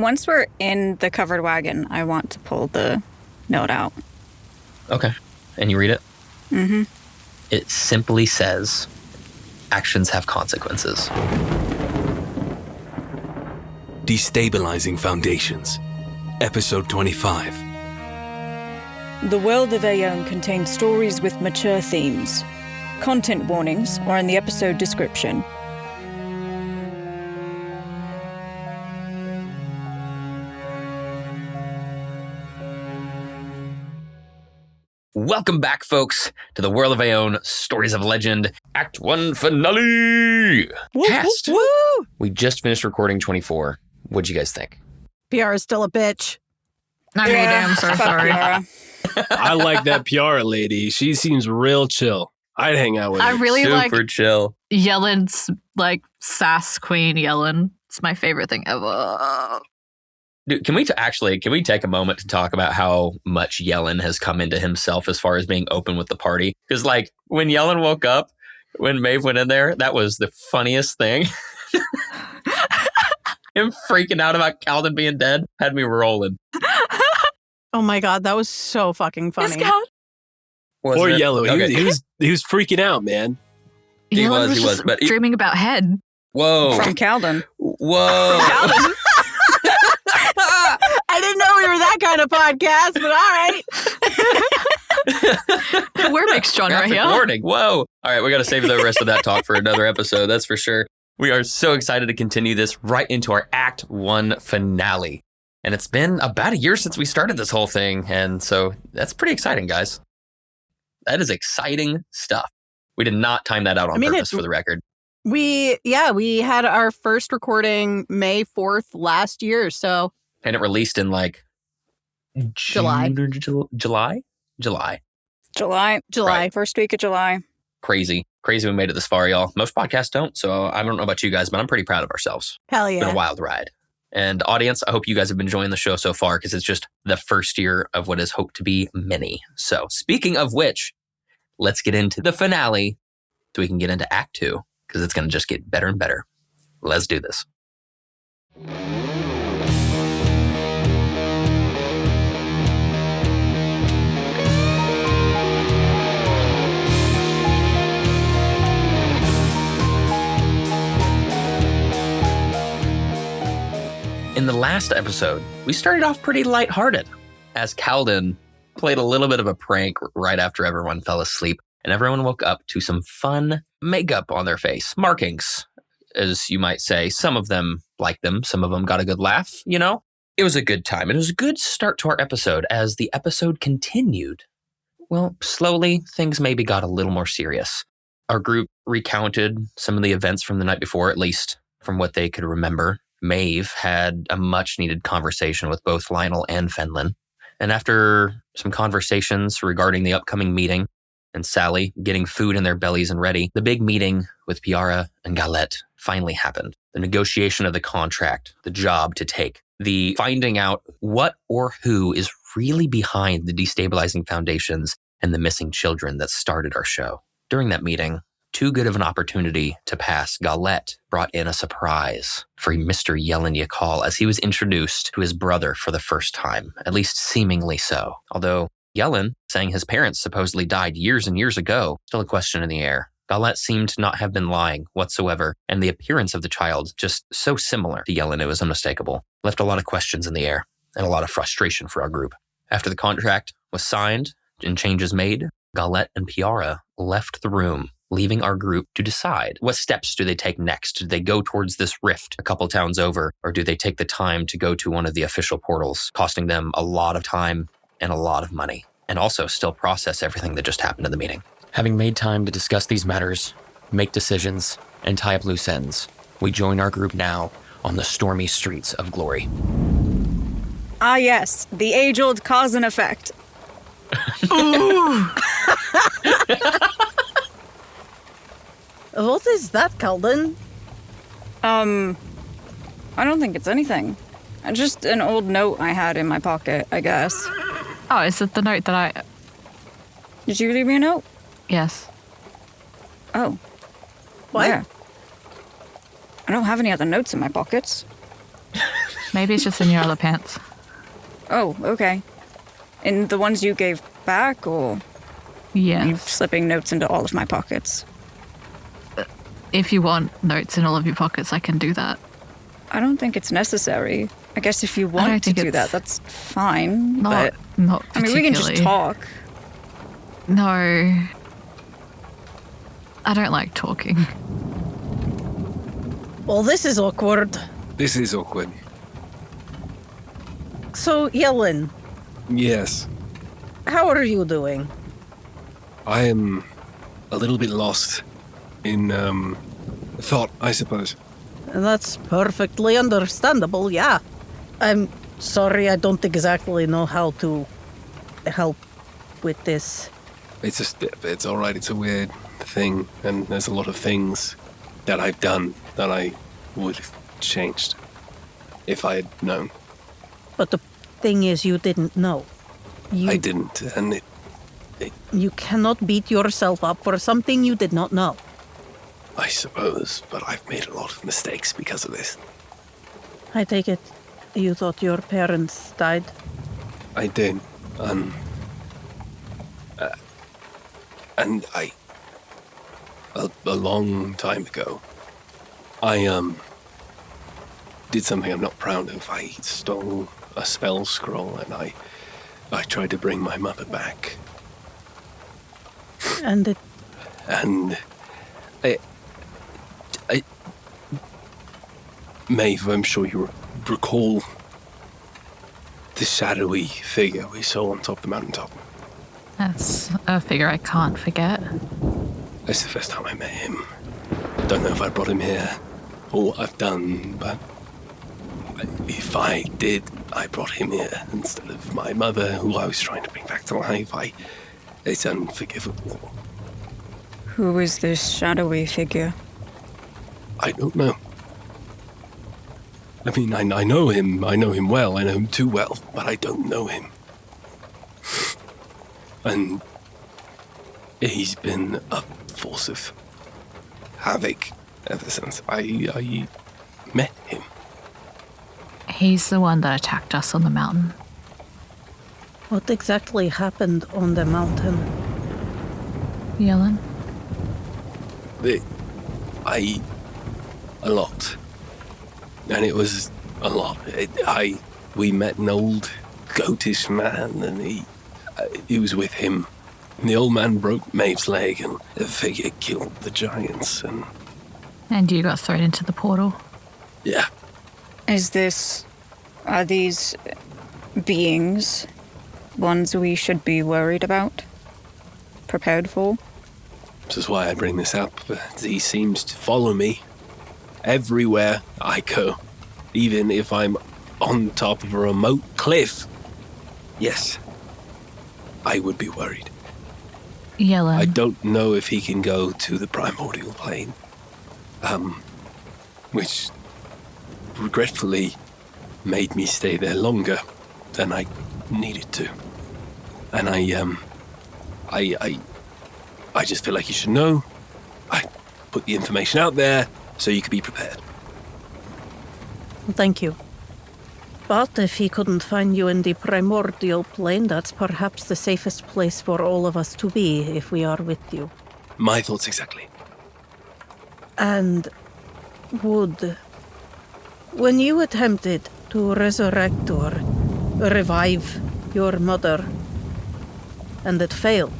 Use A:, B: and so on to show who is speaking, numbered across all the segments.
A: Once we're in the covered wagon, I want to pull the note out.
B: Okay. And you read it?
A: Mm-hmm.
B: It simply says, actions have consequences.
C: Destabilizing Foundations, Episode 25.
A: The world of Ae'oene contains stories with mature themes. Content warnings are in the episode description.
B: Welcome back, folks, to the World of Ae'oene Stories of Legend Act 1 Finale! Cast!
D: Woo!
B: We just finished recording 24. What'd you guys think?
D: PR is still a bitch.
E: I mean, I'm so sorry.
F: I like that PR lady. She seems real chill. I'd hang out with her.
E: I really like
B: Super chill.
E: Yellen's, sass queen Yellen. It's my favorite thing ever.
B: Dude, can we take a moment to talk about how much Yellen has come into himself as far as being open with the party? Because, when Yellen woke up, when Maeve went in there, that was the funniest thing. Him freaking out about Kaldin being dead had me rolling.
D: Oh my god, that was so fucking funny.
F: Poor Yellow. He was freaking out, man.
B: He
E: Yellen
B: was, but
E: dreaming about head.
B: Whoa.
A: From Kaldin.
B: Whoa.
D: Kaldin? I didn't know we were that kind of podcast, but all right.
E: We're mixed genre
B: Graphic
E: here.
B: warning. Whoa. All right, we got to save the rest of that talk for another episode, that's for sure. We are so excited to continue this right into our Act 1 finale. And it's been about a year since we started this whole thing, and so that's pretty exciting, guys. That is exciting stuff. We did not time that out on purpose, for the record.
D: We had our first recording May 4th last year, so.
B: And it released in
D: July.
A: July.
B: Right.
A: First week of July.
B: Crazy we made it this far, y'all. Most podcasts don't, so I don't know about you guys, but I'm pretty proud of ourselves.
D: Hell
B: It's
D: yeah.
B: been a wild ride. And audience, I hope you guys have been enjoying the show so far because it's just the first year of what is hoped to be many. So speaking of which, let's get into the finale so we can get into Act 2 because it's going to just get better and better. Let's do this. In the last episode, we started off pretty lighthearted as Kaldin played a little bit of a prank right after everyone fell asleep and everyone woke up to some fun makeup on their face. Markings, as you might say. Some of them liked them. Some of them got a good laugh, you know? It was a good time. It was a good start to our episode as the episode continued. Well, slowly, things maybe got a little more serious. Our group recounted some of the events from the night before, at least from what they could remember. Maeve had a much-needed conversation with both Lionel and Fenlin. And after some conversations regarding the upcoming meeting and Sally getting food in their bellies and ready, the big meeting with Piara and Galette finally happened. The negotiation of the contract, the job to take, the finding out what or who is really behind the destabilizing foundations and the missing children that started our show. During that meeting, too good of an opportunity to pass, Galette brought in a surprise for Mr. Yellen Ykalle as he was introduced to his brother for the first time, at least seemingly so. Although Yellen, saying his parents supposedly died years and years ago, still a question in the air. Galette seemed to not have been lying whatsoever, and the appearance of the child, just so similar to Yellen, it was unmistakable, left a lot of questions in the air and a lot of frustration for our group. After the contract was signed and changes made, Galette and Piara left the room, leaving our group to decide what steps do they take next. Do they go towards this rift a couple towns over, or do they take the time to go to one of the official portals, costing them a lot of time and a lot of money, and also still process everything that just happened in the meeting? Having made time to discuss these matters, make decisions, and tie up loose ends, we join our group now on the stormy streets of Glori.
A: Ah yes, the age-old cause and effect.
D: What is that, Kaldin?
A: I don't think it's anything. Just an old note I had in my pocket, I guess.
E: Oh, is it the note that I...
A: Did you leave me a note?
E: Yes.
A: Oh.
D: What?
A: Where? I don't have any other notes in my pockets.
E: Maybe it's just in your other pants.
A: Oh, okay. In the ones you gave back, or you
E: Yes.
A: slipping notes into all of my pockets?
E: If you want notes in all of your pockets, I can do that.
A: I don't think it's necessary. I guess if you
E: don't
A: want to
E: think
A: do
E: it's-
A: that, that's fine.
E: Not
A: I mean, we can just
E: particularly.
A: talk.
E: No. I don't like talking.
G: Well, this is awkward.
F: This is awkward.
G: So, Yellen,
F: Yes.
G: how are you doing?
F: I am a little bit lost in thought, I suppose.
G: That's perfectly understandable, yeah. I'm sorry, I don't exactly know how to help with this.
F: It's all right. It's a weird thing, and there's a lot of things that I've done that I would have changed if I had known.
G: But the thing is, you didn't know.
F: I didn't, and
G: You cannot beat yourself up for something you did not know.
F: I suppose, but I've made a lot of mistakes because of this.
G: I take it you thought your parents died?
F: I did, and a long time ago, I did something I'm not proud of. I stole a spell scroll, and I tried to bring my mother back.
G: And it...
F: And Maeve, I'm sure you recall the shadowy figure we saw on top of the mountaintop.
E: That's a figure I can't forget.
F: That's the first time I met him. Don't know if I brought him here or what I've done, but if I did, I brought him here instead of my mother, who I was trying to bring back to life. It's unforgivable.
A: Who is this shadowy figure?
F: I don't know. I mean, I know him. I know him well. I know him too well, but I don't know him. And he's been a force of havoc ever since I met him.
E: He's the one that attacked us on the mountain.
G: What exactly happened on the mountain?
E: Yellen?
F: A lot. And it was a lot. We met an old goatish man, and he was with him. And the old man broke Maeve's leg, and the figure killed the giants, and...
E: And you got thrown into the portal.
F: Yeah.
A: Are these beings ones we should be worried about? Prepared for?
F: This is why I bring this up. He seems to follow me everywhere I go, even if I'm on top of a remote cliff. Yes, I would be worried.
E: Yellen.
F: I don't know if he can go to the primordial plane, which regretfully made me stay there longer than I needed to. And I just feel like you should know. I put the information out there so you could be prepared.
G: Thank you. But if he couldn't find you in the primordial plane, that's perhaps the safest place for all of us to be if we are with you.
F: My thoughts exactly.
G: And when you attempted to resurrect or revive your mother, and it failed,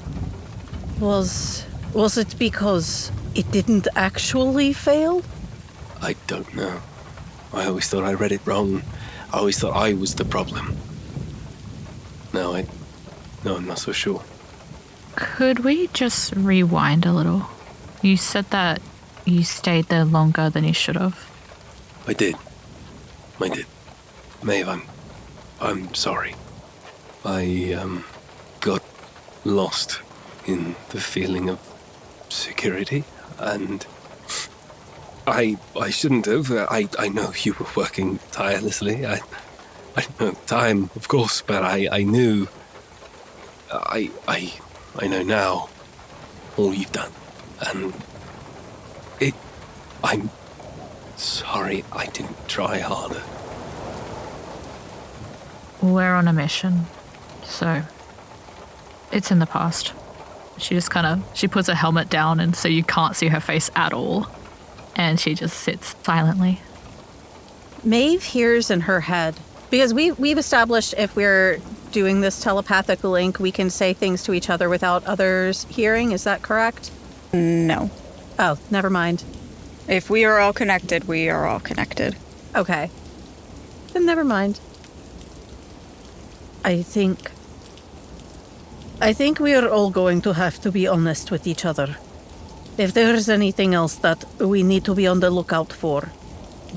G: was it because it didn't actually fail?
F: I don't know. I always thought I read it wrong. I always thought I was the problem. No, I'm not so sure.
E: Could we just rewind a little? You said that you stayed there longer than you should have.
F: I did. Maeve, I'm sorry. I got lost in the feeling of security, and I shouldn't have. I know you were working tirelessly. I know time, of course, but I knew. I know now all you've done, and I'm sorry I didn't try harder.
E: we're on a mission, so it's in the past. She just she puts her helmet down, and so you can't see her face at all, and she just sits silently.
D: Maeve hears in her head, because we've established if we're doing this telepathic link, we can say things to each other without others hearing. Is that correct?
A: No.
D: Oh, never mind.
A: If we are all connected, we are all connected.
D: Okay. Then never mind.
G: I think we are all going to have to be honest with each other. If there's anything else that we need to be on the lookout for.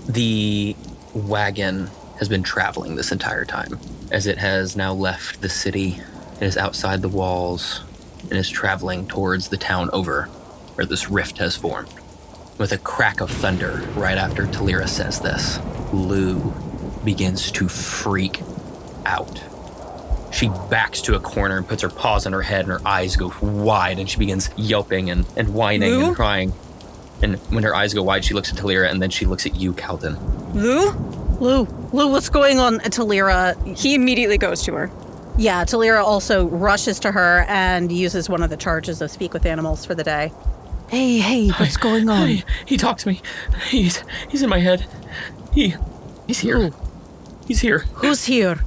B: The wagon has been traveling this entire time. As it has now left the city, it is outside the walls, and is traveling towards the town over, where this rift has formed. With a crack of thunder right after Thalira says this, Lou begins to freak out. She backs to a corner and puts her paws on her head, and her eyes go wide, and she begins yelping and whining
A: Lou?
B: and crying. And when her eyes go wide, she looks at Thalira, and then she looks at you, Kaldin.
A: Lou,
D: what's going on, Thalira?
A: he immediately goes to her.
D: Yeah, Thalira also rushes to her and uses one of the charges of Speak with Animals for the day.
G: Hey, what's going on?
B: He talked to me. He's in my head. He's here.
G: Ooh.
B: He's here.
G: Who's here?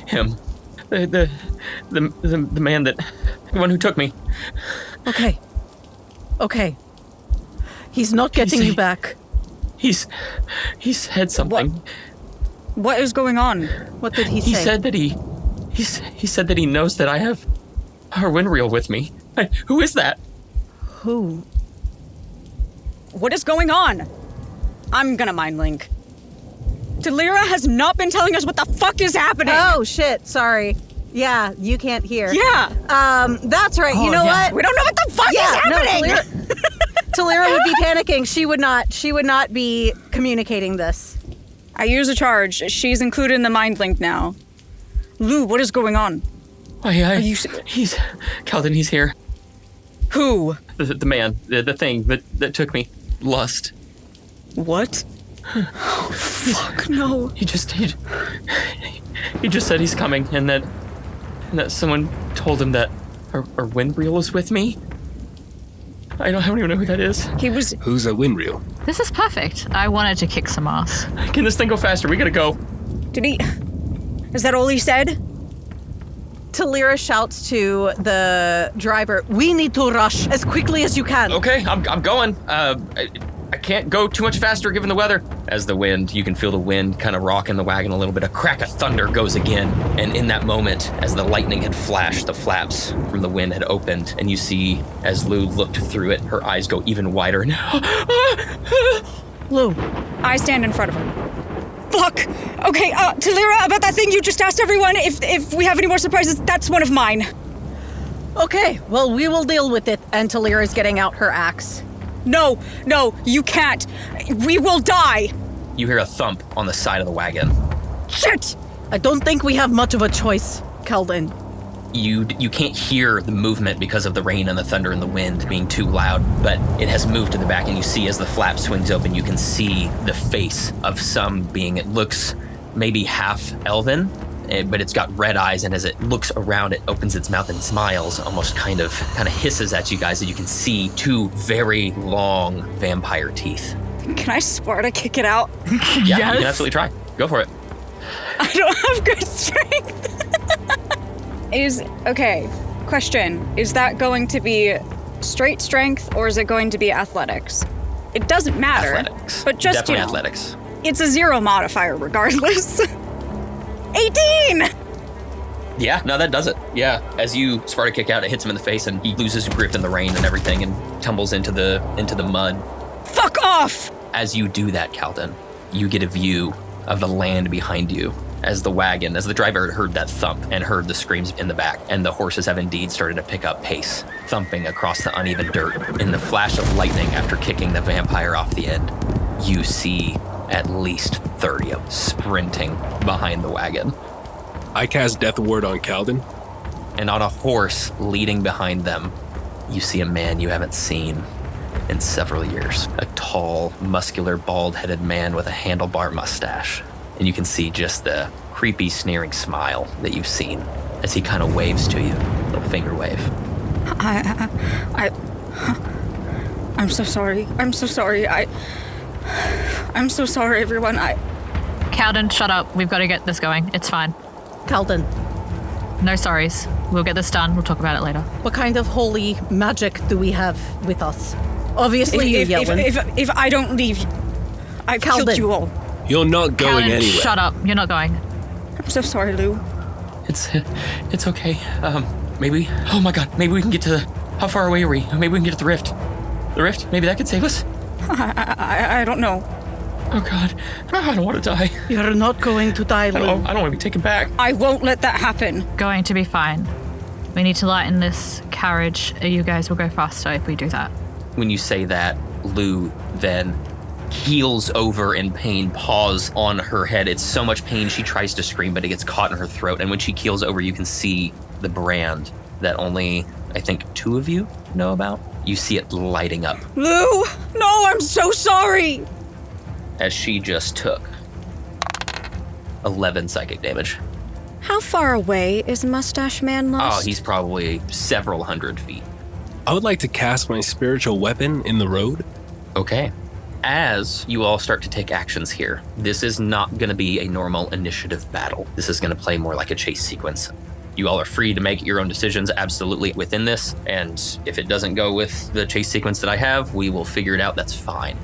B: Him. The man the one who took me.
G: Okay. He's not getting you back.
B: He said something.
A: What is going on?
D: What did he say?
B: He said that he said that he knows that I have our wind reel with me. Who is that?
G: Who?
A: What is going on? I'm gonna mind link. Thalira has not been telling us what the fuck is happening.
D: Oh, shit. Sorry. Yeah, you can't hear.
A: Yeah.
D: That's right. You know what?
A: We don't know what the fuck is happening.
D: No, Thalira would be panicking. She would not be communicating this.
A: I use a charge. She's included in the mind link now. Lou, what is going on?
B: He's Kaldin. He's here.
A: Who?
B: The man, the thing that took me. Lust.
A: What? Oh, fuck no.
B: He just said he's coming, and that someone told him that our wind reel is with me. I don't even know who that is.
F: Who's a wind reel?
E: This is perfect. I wanted to kick some ass.
B: Can this thing go faster? We gotta go.
A: Did he? Is that all he said?
D: Thalira shouts to the driver, "We need to rush as quickly as you can."
B: Okay, I'm going. I can't go too much faster given the weather. As you can feel the wind kind of rocking the wagon a little bit. A crack of thunder goes again. And in that moment, as the lightning had flashed, the flaps from the wind had opened. And you see, as Lou looked through it, her eyes go even wider.
G: Lou.
A: I stand in front of her. Fuck! Okay, Thalira, about that thing you just asked everyone, if we have any more surprises, that's one of mine.
D: Okay, well, we will deal with it. And Thalira is getting out her axe.
A: No, you can't. We will die.
B: You hear a thump on the side of the wagon.
A: Shit!
G: I don't think we have much of a choice, Kaldin.
B: You can't hear the movement because of the rain and the thunder and the wind being too loud, but it has moved to the back, and you see as the flap swings open, you can see the face of some being. It looks maybe half elven, but it's got red eyes, and as it looks around, it opens its mouth and smiles, almost kind of hisses at you guys, and you can see two very long vampire teeth.
A: Can I Sparta kick it out?
B: Yeah, you can absolutely try. Go for it.
A: I don't have good strength. Question. Is that going to be straight strength, or is it going to be athletics? It doesn't matter.
B: Athletics.
A: But just,
B: definitely athletics.
A: It's a 0 modifier regardless. 18!
B: Yeah, no, that does it. Yeah, as you Sparta kick out, it hits him in the face, and he loses grip in the rain and everything, and tumbles into the mud.
A: Fuck off!
B: As you do that, Kaldin, you get a view of the land behind you. As the driver had heard that thump and heard the screams in the back, and the horses have indeed started to pick up pace, thumping across the uneven dirt. In the flash of lightning after kicking the vampire off the end, you see at least 30 of them sprinting behind the wagon.
F: I cast Death Ward on Kaldin.
B: And on a horse leading behind them, you see a man you haven't seen in several years. A tall, muscular, bald-headed man with a handlebar mustache. And you can see just the creepy, sneering smile that you've seen as he kind of waves to you. A little finger wave.
A: I'm so sorry. I'm so sorry. I'm so sorry, everyone.
E: Kaldin, shut up. We've got to get this going. It's fine.
D: Kaldin,
E: No sorries. We'll get this done. We'll talk about it later.
D: what kind of holy magic do we have with us? Obviously, you, Yellen.
A: If I don't leave, I've
D: Kaldin.
A: killed you all.
F: You're not going
E: Kaldin,
F: anywhere.
E: shut up. You're not going.
A: I'm so sorry, Lou.
B: It's okay. Maybe, oh my god, maybe we can get to how far away are we? Maybe we can get to the rift. The rift? Maybe that could save us?
A: I don't know.
B: Oh god, I don't want to die.
G: You're not going to die,
B: I
G: Lou.
B: don't want to be taken back.
A: I won't let that happen.
E: Going to be fine. We need to lighten this carriage. You guys will go faster if we do that.
B: When you say that, Lou then heels over in pain, paws on her head. It's so much pain, she tries to scream, but it gets caught in her throat. And when she keels over, you can see the brand that only, I think, 2 of you know about. You see it lighting up
A: Lou, no, I'm so sorry.
B: as she just took 11 psychic damage.
A: How far away is Mustache Man lost?
B: Oh, he's probably several hundred feet.
F: I would like to cast my spiritual weapon in the road.
B: Okay. As you all start to take actions here, this is not going to be a normal initiative battle. This is going to play more like a chase sequence. You all are free to make your own decisions absolutely within this, and if it doesn't go with the chase sequence that I have, we will figure it out. That's fine.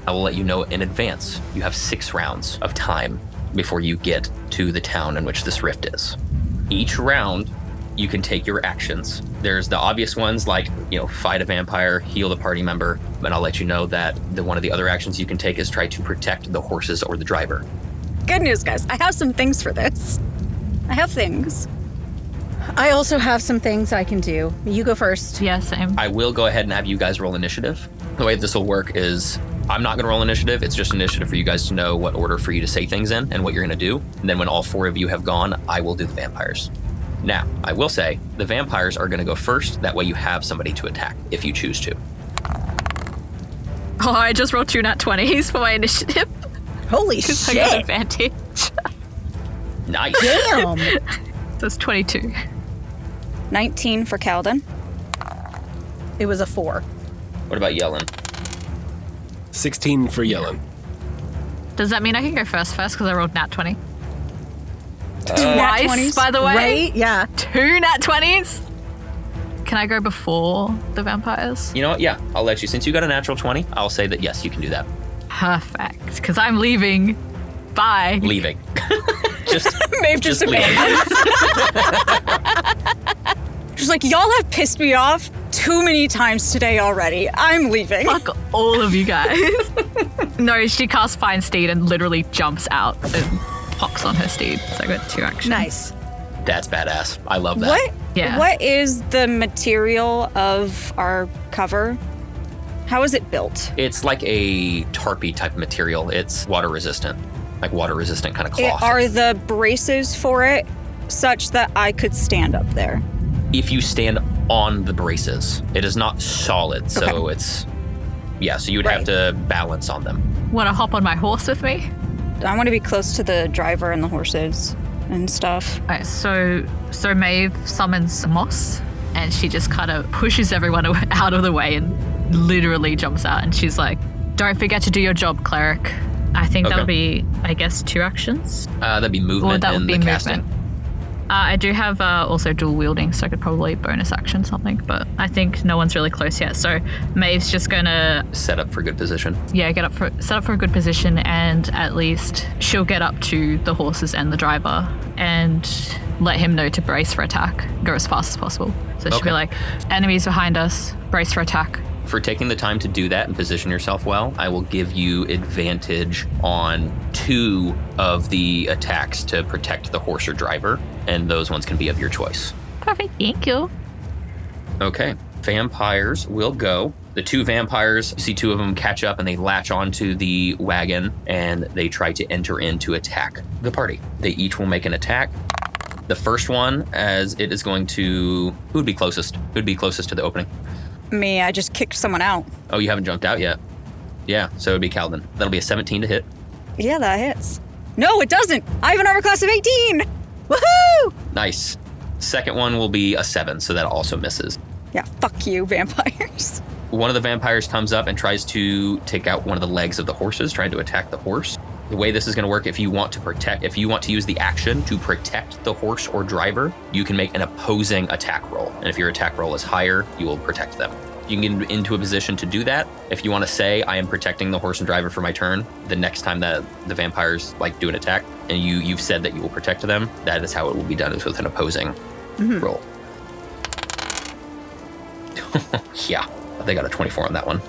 B: I will let you know in advance. You have 6 rounds of time before you get to the town in which this rift is. Each round, you can take your actions. There's the obvious ones like, fight a vampire, heal the party member, but I'll let you know that one of the other actions you can take is try to protect the horses or the driver.
A: Good news, guys. I have some things for this. I have things.
D: I also have some things I can do. You go first.
E: Yeah, same.
B: I will go ahead and have you guys roll initiative. The way this will work is I'm not going to roll initiative. It's just initiative for you guys to know what order for you to say things in and what you're going to do. And then when all 4 of you have gone, I will do the vampires. Now, I will say the vampires are going to go first. That way you have somebody to attack if you choose to.
E: Oh, I just rolled 2 nat 20s for my initiative.
D: Holy
E: I got
D: shit.
E: advantage.
B: Nice.
D: Damn.
E: That's 22.
A: 19 for Kaldin.
D: It was a 4.
B: What about Yellen?
F: 16 for Yellen.
E: Does that mean I can go first because I rolled nat 20?
A: Nat
E: Twice,
A: 20s?
E: by the way.
D: Right? Yeah.
E: 2 nat 20s? Can I go before the vampires?
B: You know what? Yeah, I'll let you. Since you got a natural 20, I'll say that yes, you can do that.
E: Perfect, because I'm leaving. Bye.
B: Leaving.
A: Maeve just
B: leave.
A: abandons. She's like, y'all have pissed me off too many times today already. I'm leaving.
E: Fuck all of you guys. No, she casts Fine Steed and literally jumps out and hops on her steed. So I got 2 actions.
D: Nice.
B: That's badass. I love that.
A: What?
E: Yeah.
A: What is the material of our cover? How is it built?
B: It's like a tarpy type of material. It's water resistant, like water resistant kind of cloth.
A: Are the braces for it such that I could stand up there?
B: If you stand on the braces, it is not solid. So
A: Okay.
B: it's, so you would have to balance on them.
E: Want to hop on my horse with me?
A: I want to be close to the driver and the horses and stuff.
E: Alright, so Maeve summons Moss and she just kind of pushes everyone out of the way and literally jumps out and she's like, "Don't forget to do your job, cleric." I think that'll be, I guess, 2 actions.
B: That'd be movement
E: that would
B: and
E: be
B: the
E: movement.
B: casting.
E: I do have also dual wielding, so I could probably bonus action something, but I think no one's really close yet. So Maeve's just gonna,
B: Set up for good position.
E: set up for a good position, and at least she'll get up to the horses and the driver and let him know to brace for attack. Go as fast as possible. So she'll be
B: Okay.
E: like, "Enemies behind us, brace for attack."
B: For taking the time to do that and position yourself well, I will give you advantage on 2 of the attacks to protect the horse or driver, and those ones can be of your choice.
E: Perfect, thank you.
B: Okay, vampires will go. The 2 vampires, you see 2 of them catch up and they latch onto the wagon and they try to enter in to attack the party. They each will make an attack. The first one, as it is going to... Who would be closest? Who would be closest to the opening?
A: Me, I just kicked someone out.
B: Oh, you haven't jumped out yet? Yeah, so it would be Kaldin. That'll be a 17 to hit.
A: Yeah, that hits. No, it doesn't. I have an armor class of 18.
D: Woohoo!
B: Nice. Second one will be a 7, so that also misses.
A: Yeah, fuck you, vampires.
B: One of the vampires comes up and tries to take out one of the legs of the horses, trying to attack the horse. The way this is going to work, if you want to use the action to protect the horse or driver, you can make an opposing attack roll. And if your attack roll is higher, you will protect them. You can get into a position to do that. If you want to say, I am protecting the horse and driver for my turn, the next time that the vampires do an attack, and you've said that you will protect them, that is how it will be done, is with an opposing roll. Yeah, they got a 24 on that one.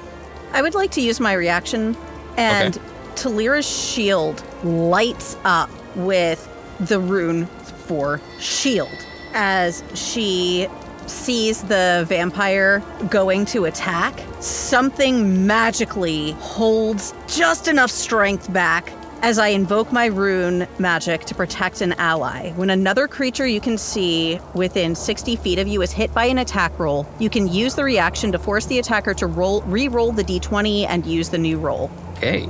D: I would like to use my reaction, and Thalira's shield lights up with the rune for shield as she sees the vampire going to attack. Something magically holds just enough strength back as I invoke my rune magic to protect an ally. When another creature you can see within 60 feet of you is hit by an attack roll, you can use the reaction to force the attacker to re-roll the d20 and use the new roll.
B: Okay.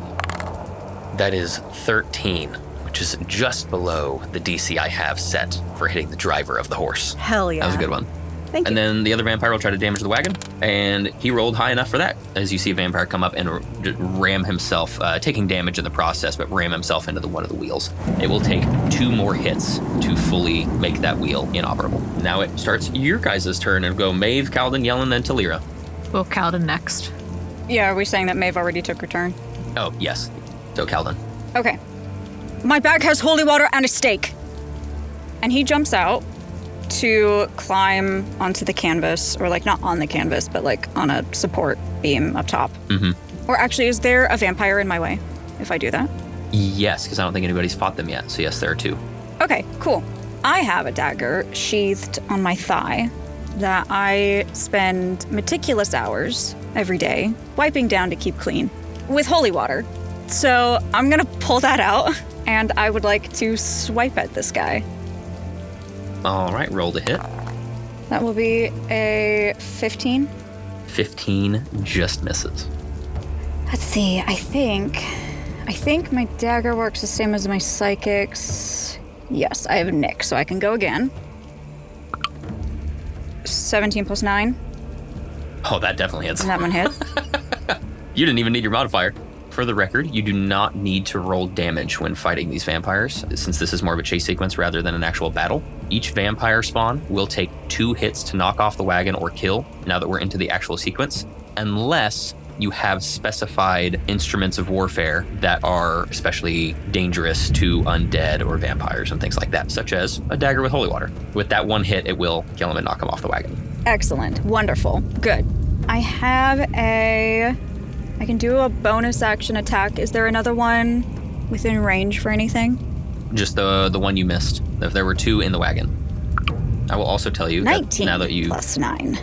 B: That is 13, which is just below the DC I have set for hitting the driver of the horse.
D: Hell yeah.
B: That was a good one.
D: Thank you.
B: And then the other vampire will try to damage the wagon, and he rolled high enough for that. As you see a vampire come up and ram himself, taking damage in the process, but ram himself into one of the wheels. It will take 2 more hits to fully make that wheel inoperable. Now it starts your guys' turn, and go Maeve, Kaldin, Yellen, then Thalira.
E: Well, Kaldin next.
A: Yeah, are we saying that Maeve already took her turn?
B: Oh, yes. So Kaldin.
A: Okay. My bag has holy water and a stake. And he jumps out to climb onto the canvas, or not on the canvas, but on a support beam up top. Or actually, is there a vampire in my way if I do that?
B: Yes, because I don't think anybody's fought them yet. So yes, there are 2.
A: Okay, cool. I have a dagger sheathed on my thigh that I spend meticulous hours every day wiping down to keep clean with holy water. So I'm gonna pull that out, and I would like to swipe at this guy.
B: All right, roll to hit.
A: That will be a 15.
B: 15 just misses.
A: Let's see, I think my dagger works the same as my psychics. Yes, I have a nick, so I can go again. 17 plus 9.
B: Oh, that definitely hits.
A: And that one hits.
B: You didn't even need your modifier. For the record, you do not need to roll damage when fighting these vampires, since this is more of a chase sequence rather than an actual battle. Each vampire spawn will take 2 hits to knock off the wagon or kill, now that we're into the actual sequence, unless you have specified instruments of warfare that are especially dangerous to undead or vampires and things like that, such as a dagger with holy water. With that 1 hit, it will kill him and knock him off the wagon.
A: Excellent. Wonderful. Good. I can do a bonus action attack. Is there another one within range for anything?
B: Just the one you missed. If there were 2 in the wagon. I will also tell you
A: 19
B: that now that you...
A: plus 9.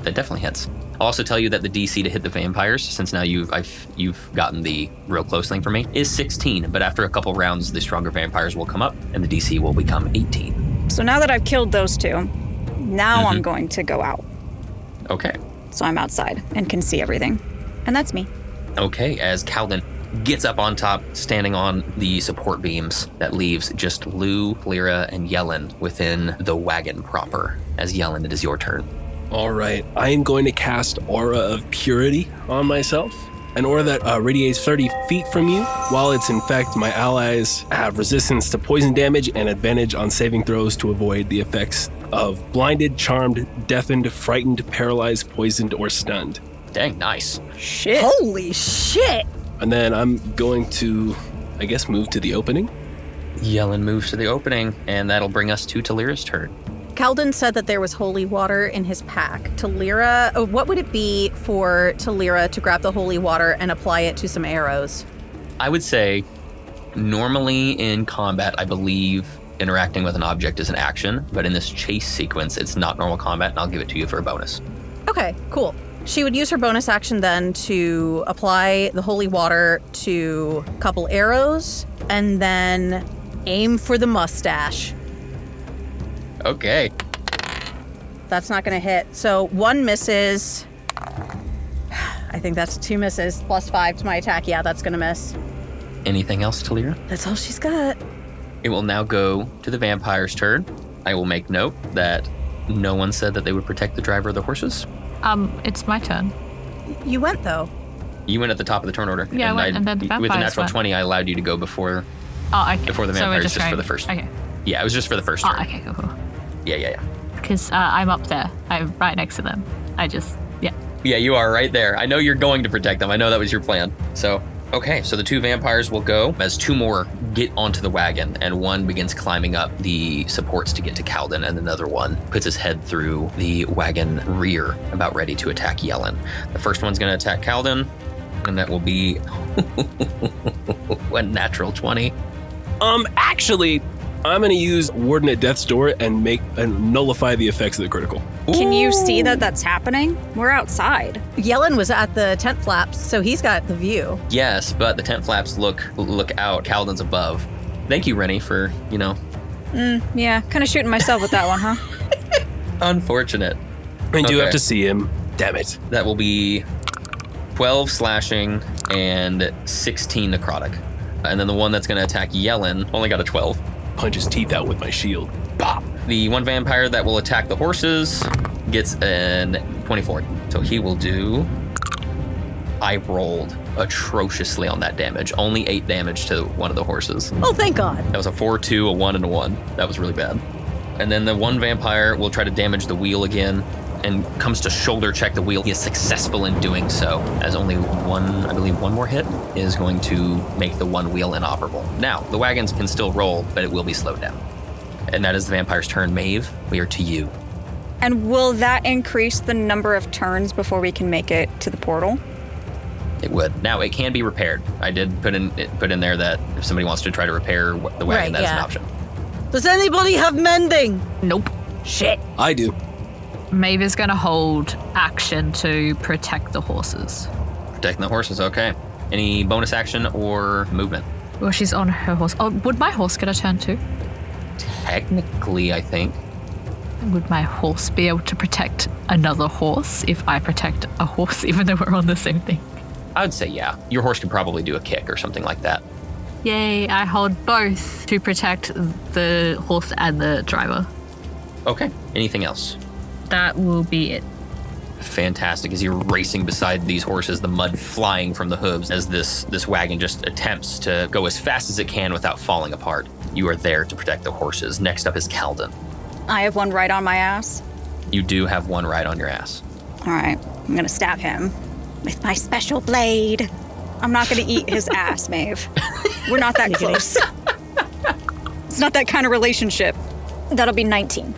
B: That definitely hits. I'll also tell you that the DC to hit the vampires, since now you've gotten the real close thing for me, is 16. But after a couple rounds, the stronger vampires will come up, and the DC will become 18.
A: So now that I've killed those 2, now I'm going to go out.
B: Okay.
A: So I'm outside and can see everything. And that's me.
B: Okay, as Kaldin gets up on top, standing on the support beams, that leaves just Lou, Thalira, and Yellen within the wagon proper. As Yellen, it is your turn.
F: All right, I am going to cast Aura of Purity on myself. An aura that radiates 30 feet from you. While it's in effect, my allies have resistance to poison damage and advantage on saving throws to avoid the effects of blinded, charmed, deafened, frightened, paralyzed, poisoned, or stunned.
B: Dang, nice.
A: Shit.
D: Holy shit!
F: And then I'm going to, I guess, move to the opening.
B: Yellen moves to the opening, and that'll bring us to Thalira's turn.
D: Kaldin said that there was holy water in his pack. Thalira, what would it be for Thalira to grab the holy water and apply it to some arrows?
B: I would say, normally in combat, I believe interacting with an object is an action, but in this chase sequence, it's not normal combat, and I'll give it to you for a bonus.
D: Okay, cool. She would use her bonus action then to apply the holy water to a couple arrows and then aim for the mustache.
B: Okay.
D: That's not going to hit. So 1 misses. I think that's 2 misses plus 5 to my attack. Yeah, that's going to miss.
B: Anything else, Thalira?
D: That's all she's got.
B: It will now go to the vampire's turn. I will make note that no one said that they would protect the driver of the horses.
E: It's my turn.
D: You went, though.
B: You went at the top of the turn order.
E: Yeah, I went, and then the
B: with a
E: vampires
B: natural
E: went.
B: 20, I allowed you to go before
E: Okay.
B: the
E: So we're
B: vampires, just for the first.
E: Okay.
B: Yeah, it was just for the first turn.
E: Okay, cool.
B: Yeah.
E: Because I'm up there. I'm right next to them.
B: Yeah, you are right there. I know you're going to protect them. I know that was your plan. So, okay, so the 2 vampires will go as 2 more get onto the wagon, and one begins climbing up the supports to get to Kaldin, and another one puts his head through the wagon rear, about ready to attack Jellen. The first one's going to attack Kaldin, and that will be a natural 20.
F: Actually, I'm going to use Warden at Death's Door and nullify the effects of the critical.
A: Can you see that that's happening? We're outside.
D: Yellen was at the tent flaps, so he's got the view.
B: Yes, but the tent flaps look out. Kaldin's above. Thank you, Rennie, for,
A: Yeah, kind of shooting myself with that one, huh?
B: unfortunate.
F: I do
B: Okay.
F: have to see him. Damn it.
B: That will be 12 slashing and 16 necrotic. And then the one that's going to attack Jellen only got a 12.
F: Punch his teeth out with my shield. Bop.
B: The one vampire that will attack the horses gets an 24. So he will do... I rolled atrociously on that damage. Only 8 damage to one of the horses.
D: Oh, thank God.
B: That was a 4, 2, a 1, and a 1. That was really bad. And then the one vampire will try to damage the wheel again and comes to shoulder check the wheel. He is successful in doing so, as only one more hit is going to make the one wheel inoperable. Now, the wagons can still roll, but it will be slowed down. And that is the vampire's turn. Maeve, we are to you.
A: And will that increase the number of turns before we can make it to the portal?
B: It would. Now, it can be repaired. I did put in there that if somebody wants to try to repair the wagon,
D: Right,
B: that is an
D: yeah.
B: option.
G: Does anybody have mending?
E: Nope.
D: Shit.
F: I do.
E: Maeve is going to hold action to protect the horses.
B: Protecting the horses, okay. Any bonus action or movement?
E: Well, she's on her horse. Oh, would my horse get a turn too?
B: Technically, I think.
E: Would my horse be able to protect another horse if I protect a horse, even though we're on the same thing?
B: I would say, yeah. Your horse could probably do a kick or something like that.
E: Yay, I hold both to protect the horse and the driver.
B: Okay. Anything else?
E: That will be it.
B: Fantastic. As you're racing beside these horses, the mud flying from the hooves as this wagon just attempts to go as fast as it can without falling apart. You are there to protect the horses. Next up is Kaldin.
A: I have one right on my ass.
B: You do have one right on your ass.
A: All right, I'm gonna stab him with my special blade. I'm not gonna eat his ass, Maeve. We're not that close. It's not that kind of relationship. That'll be 19.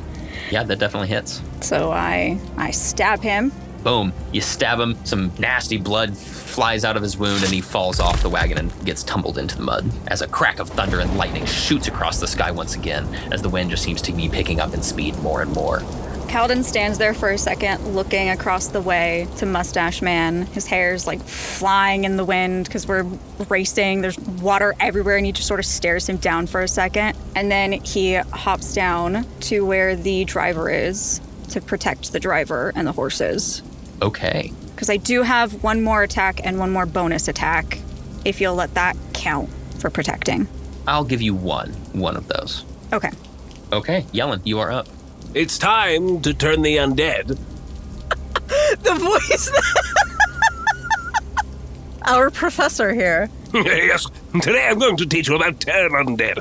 B: Yeah, that definitely hits.
A: So I stab him.
B: Boom. You stab him. Some nasty blood flies out of his wound and he falls off the wagon and gets tumbled into the mud as a crack of thunder and lightning shoots across the sky once again as the wind just seems to be picking up in speed more and more.
A: Kaldin stands there for a second, looking across the way to Mustache Man. His hair's like flying in the wind because we're racing. There's water everywhere, and he just sort of stares him down for a second. And then he hops down to where the driver is to protect the driver and the horses.
B: Okay.
A: Because I do have one more attack and one more bonus attack, if you'll let that count for protecting.
B: I'll give you one of those.
A: Okay.
B: Okay, Jellen, you are up.
F: It's time to turn the undead.
G: The voice. Our professor here.
F: Yes, today I'm going to teach you about turn undead.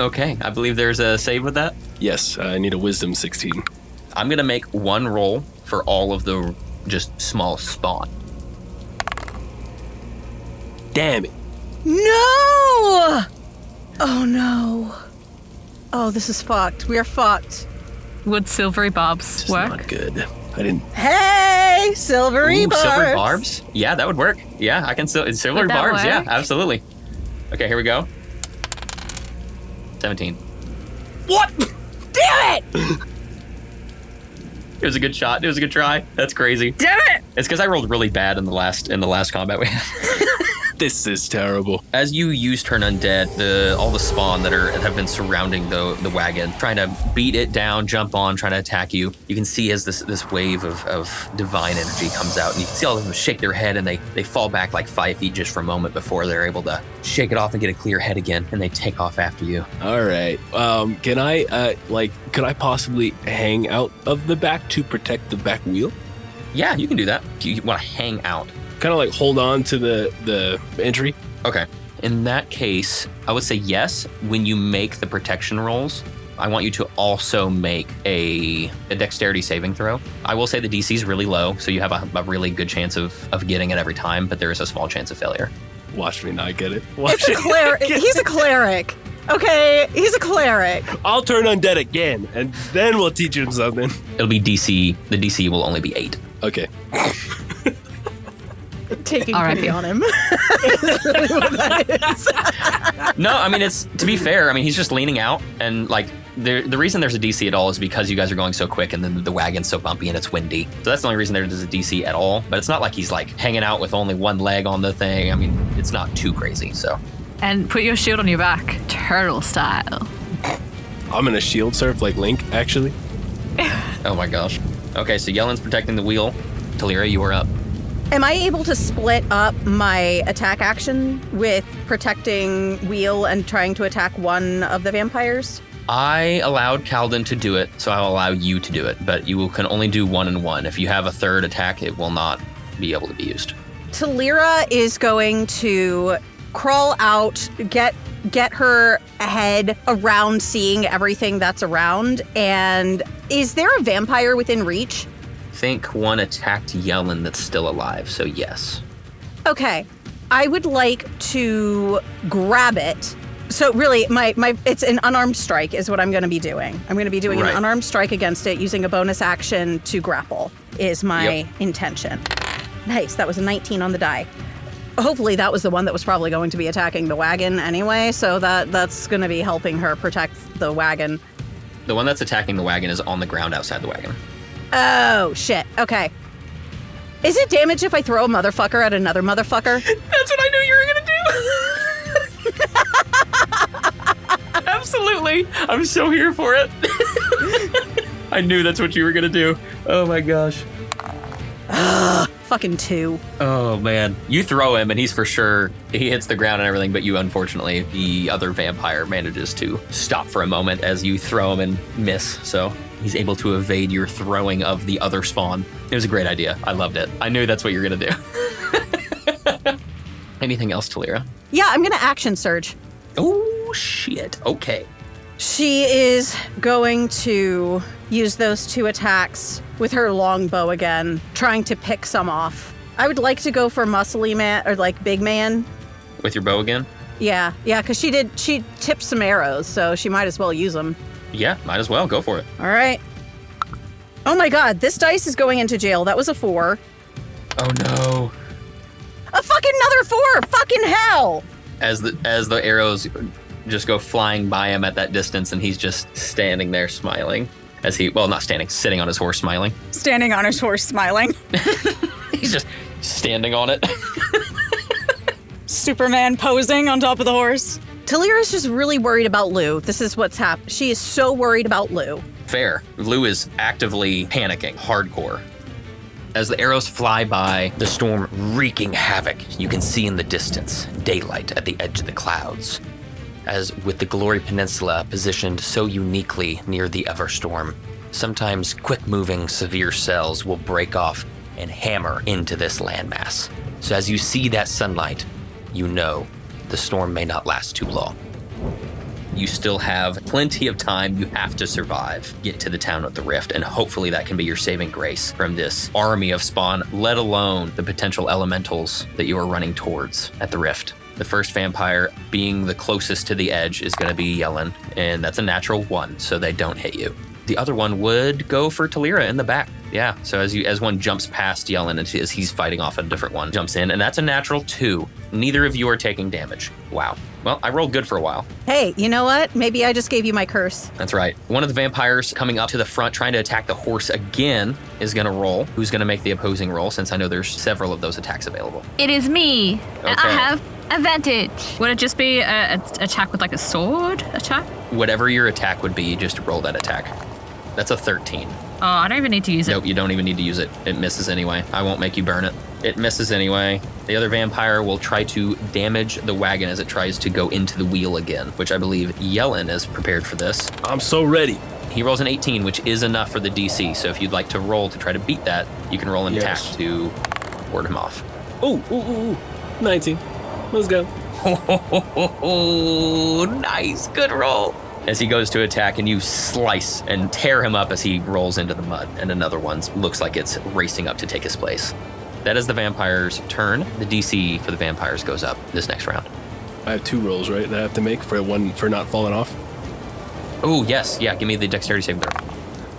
B: Okay, I believe there's a save with that.
F: Yes, I need a wisdom 16.
B: I'm going to make one roll for all of the just small spawn.
F: Damn it.
G: No! Oh no. Oh, this is fucked. We are fucked.
E: Would silvery barbs
F: This is
E: work?
F: not good. I didn't.
G: Hey, silvery barbs.
B: Silver barbs? Yeah, that would work. Yeah, I can silver
E: Would that
B: barbs. Yeah,
E: work?
B: absolutely. Okay, here we go. 17.
G: What? Damn it!
B: It was a good shot. It was a good try. That's crazy.
E: Damn it!
B: It's because I rolled really bad in the last combat we had.
F: This is terrible.
B: As you use Turn Undead, all the spawn that have been surrounding the wagon, trying to beat it down, jump on, trying to attack you. You can see as this wave of divine energy comes out, and you can see all of them shake their head, and they fall back like 5 feet just for a moment before they're able to shake it off and get a clear head again, and they take off after you.
F: All right. Can I could I possibly hang out of the back to protect the back wheel?
B: Yeah, you can do that. You want to hang out.
F: Kind of like hold on to the entry.
B: Okay. In that case, I would say yes. When you make the protection rolls, I want you to also make a dexterity saving throw. I will say the DC is really low, so you have a really good chance of getting it every time, but there is a small chance of failure.
F: Watch me not get it.
D: He's a cleric. Okay, he's a cleric.
F: I'll turn undead again, and then we'll teach him something.
B: It'll be DC. The DC will only be 8.
F: Okay.
D: Taking
E: All right.
D: pity on him. Is literally what that is.
B: No, I mean, it's to be fair. I mean, he's just leaning out, and like the reason there's a DC at all is because you guys are going so quick, and then the wagon's so bumpy and it's windy. So that's the only reason there's a DC at all. But it's not like he's like hanging out with only one leg on the thing. I mean, it's not too crazy. So.
E: And put your shield on your back, turtle style.
F: I'm gonna shield surf like Link, actually.
B: Oh my gosh. Okay, so Yellen's protecting the wheel. Thalira, you are up.
D: Am I able to split up my attack action with protecting wheel and trying to attack one of the vampires?
B: I allowed Kaldin to do it, so I'll allow you to do it, but you can only do 1 and 1. If you have a third attack, it will not be able to be used.
D: Thalira is going to crawl out, get her head around seeing everything that's around. And is there a vampire within reach?
B: I think one attacked Yellen that's still alive, so yes.
D: Okay. I would like to grab it. So really, my it's an unarmed strike is what I'm going to be doing. I'm going to be doing
B: Right.
D: an unarmed strike against it using a bonus action to grapple is my intention. Nice. That was a 19 on the die. Hopefully that was the one that was probably going to be attacking the wagon anyway, so that's going to be helping her protect the wagon.
B: The one that's attacking the wagon is on the ground outside the wagon.
D: Oh, shit. Okay. Is it damage if I throw a motherfucker at another motherfucker?
B: That's what I knew you were gonna do! Absolutely! I'm so here for it. I knew that's what you were gonna do. Oh my gosh.
D: Fucking 2.
B: Oh man. You throw him and he hits the ground and everything, but you unfortunately, the other vampire manages to stop for a moment as you throw him and miss, so he's able to evade your throwing of the other spawn. It was a great idea. I loved it. I knew that's what you were gonna do. Anything else, Thalira?
D: Yeah, I'm going to action surge.
B: Oh shit. Okay.
D: She is going to use those 2 attacks with her longbow again, trying to pick some off. I would like to go for muscly man, or like big man.
B: With your bow again?
D: Yeah, because she tipped some arrows, so she might as well use them.
B: Yeah, might as well. Go for it.
D: All right. Oh my god, this dice is going into jail. That was a 4.
B: Oh no.
D: A fucking another 4! Fucking hell!
B: As the arrows just go flying by him at that distance, and he's just standing there smiling. Not standing, sitting on his horse smiling.
A: Standing on his horse, smiling.
B: He's just standing on it.
A: Superman posing on top of the horse.
D: Thalira's just really worried about Lou. This is what's happened. She is so worried about Lou.
B: Fair. Lou is actively panicking, hardcore. As the arrows fly by, the storm wreaking havoc, you can see in the distance daylight at the edge of the clouds. As with the Glori Peninsula positioned so uniquely near the Everstorm, sometimes quick-moving severe cells will break off and hammer into this landmass. So as you see that sunlight, you know the storm may not last too long. You still have plenty of time. You have to survive, get to the town of the Rift, and hopefully that can be your saving grace from this army of spawn, let alone the potential elementals that you are running towards at the Rift. The first vampire, being the closest to the edge, is going to be Yellen, and that's a natural 1, so they don't hit you. The other one would go for Thalira in the back. Yeah, so as one jumps past Yellen, as he's fighting off a different one, jumps in, and that's a natural 2. Neither of you are taking damage. Wow. Well, I rolled good for a while.
D: Hey, you know what? Maybe I just gave you my curse.
B: That's right. One of the vampires coming up to the front, trying to attack the horse again, is going to roll. Who's going to make the opposing roll, since I know there's several of those attacks available?
E: It is me. And I
B: Okay.
E: have Advantage. Would it just be an attack with like a sword attack?
B: Whatever your attack would be, just roll that attack. That's a 13.
E: Oh, I don't even need to use it.
B: Nope, you don't even need to use it. It misses anyway. I won't make you burn it. It misses anyway. The other vampire will try to damage the wagon as it tries to go into the wheel again, which I believe Jellen is prepared for this.
F: I'm so ready.
B: He rolls an 18, which is enough for the DC. So if you'd like to roll to try to beat that, you can roll an attack to ward him off.
F: Ooh. 19. Let's go.
B: Oh, nice. Good roll. As he goes to attack, and you slice and tear him up as he rolls into the mud, and another one looks like it's racing up to take his place. That is the vampire's turn. The DC for the vampires goes up this next round.
F: I have 2 rolls, right, that I have to make for not falling off?
B: Oh, yes. Yeah, give me the dexterity saving throw.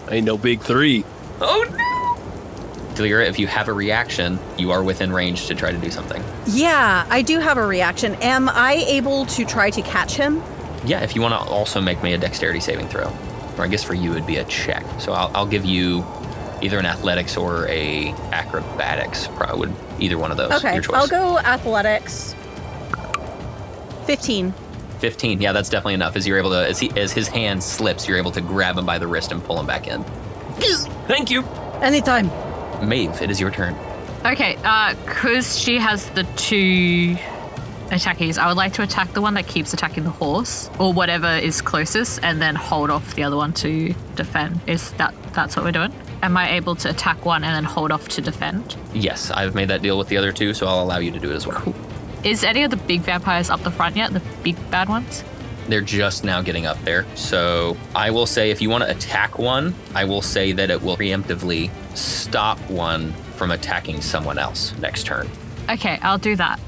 F: Ain't no big 3.
B: Oh, no! Thalira, if you have a reaction, you are within range to try to do something.
D: Yeah, I do have a reaction. Am I able to try to catch him?
B: Yeah, if you want to also make me a dexterity saving throw. Or I guess for you it'd be a check. So I'll give you either an athletics or a acrobatics. Probably either one of those.
D: Okay,
B: Your choice.
D: I'll go athletics. 15.
B: 15. Yeah, that's definitely enough. As you're able to, as his hand slips, you're able to grab him by the wrist and pull him back in.
F: Thank you.
G: Anytime.
B: Maeve, it is your turn.
E: Okay, because she has the 2 attackies, I would like to attack the one that keeps attacking the horse, or whatever is closest, and then hold off the other one to defend. That's what we're doing? Am I able to attack one and then hold off to defend?
B: Yes, I've made that deal with the other 2, so I'll allow you to do it as well.
E: Cool. Is any of the big vampires up the front yet? The big bad ones?
B: They're just now getting up there. So I will say if you want to attack one, I will say that it will preemptively stop one from attacking someone else next turn.
E: Okay, I'll do that.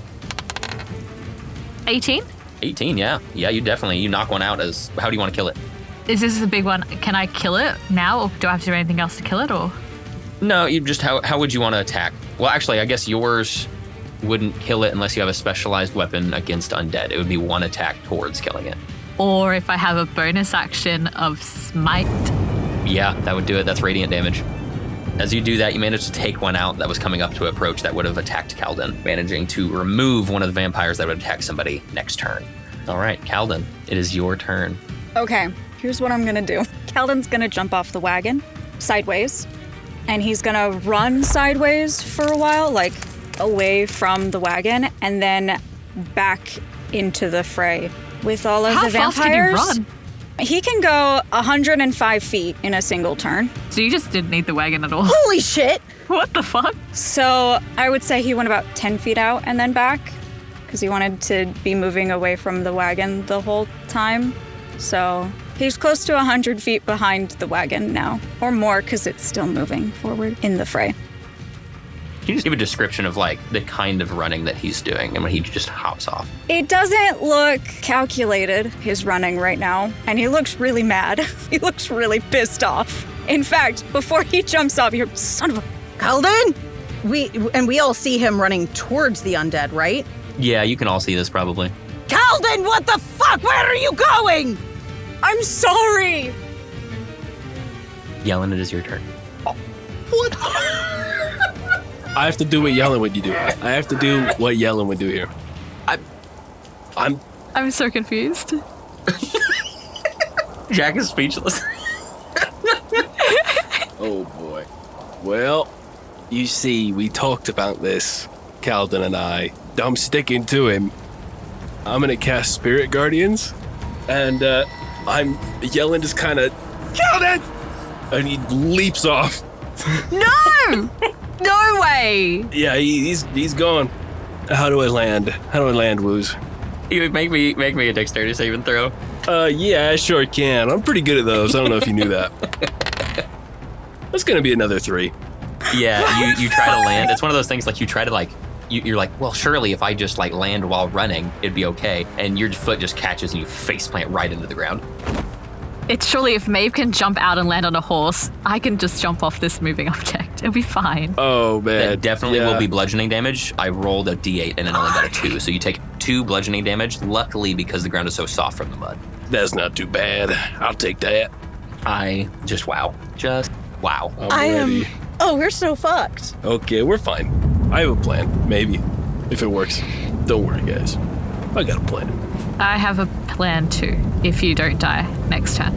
E: 18?
B: 18, yeah. Yeah, you knock one out as, how do you want to kill it?
E: Is this a big one? Can I kill it now, or do I have to do anything else to kill it, or?
B: No, you just, how would you want to attack? Well, actually, I guess yours wouldn't kill it unless you have a specialized weapon against undead. It would be one attack towards killing it.
E: Or if I have a bonus action of smite.
B: Yeah, that would do it. That's radiant damage. As you do that, you manage to take one out that was coming up to approach that would have attacked Kaldin, managing to remove one of the vampires that would attack somebody next turn. All right, Kaldin, it is your turn.
A: Okay, here's what I'm gonna do. Kaldin's gonna jump off the wagon sideways, and he's gonna run sideways for a while, like away from the wagon, and then back into the fray with all of the vampires.
E: How fast can you run?
A: He can go 105 feet in a single turn.
E: So you just didn't need the wagon at all.
D: Holy shit!
E: What the fuck?
A: So I would say he went about 10 feet out and then back, because he wanted to be moving away from the wagon the whole time. So he's close to 100 feet behind the wagon now, or more, because it's still moving forward in the fray.
B: Can you just give a description of like the kind of running that he's doing and when he just hops off?
A: It doesn't look calculated, his running right now, and he looks really mad. He looks really pissed off. In fact, before he jumps off, you're son of a...
D: Kaldin? We all see him running towards the undead, right?
B: Yeah, you can all see this probably.
D: Kaldin, what the fuck? Where are you going?
A: I'm sorry!
B: Yellen, it is your turn.
F: What? I have to do what Yellen would do. I have to do what Yellen would do here.
E: I'm so confused.
B: Jack is speechless.
F: Oh boy. Well, you see, we talked about this, Kaldin and I. I'm sticking to him. I'm gonna cast Spirit Guardians, and I'm yelling just kind of, Kaldin! And he leaps off.
E: No! No way!
F: Yeah, he's gone. How do I land, Woos?
B: You would make me a dexterity saving throw.
F: Yeah, I sure can. I'm pretty good at those. I don't know if you knew that. That's gonna be another 3.
B: Yeah, you try to land. It's one of those things like you try to like, you're like, well, surely if I just like land while running, it'd be okay. And your foot just catches and you face plant right into the ground.
E: It's surely if Maeve can jump out and land on a horse, I can just jump off this moving object. It'll be fine.
F: Oh, man.
B: That definitely will be bludgeoning damage. I rolled a d8 and it only got a 2. So you take 2 bludgeoning damage, luckily because the ground is so soft from the mud.
F: That's not too bad. I'll take that.
B: Just wow.
F: I'm ready.
D: Oh, we're so fucked.
F: Okay, we're fine. I have a plan, maybe, if it works. Don't worry, guys. I got a plan.
E: I have a plan too, if you don't die next turn.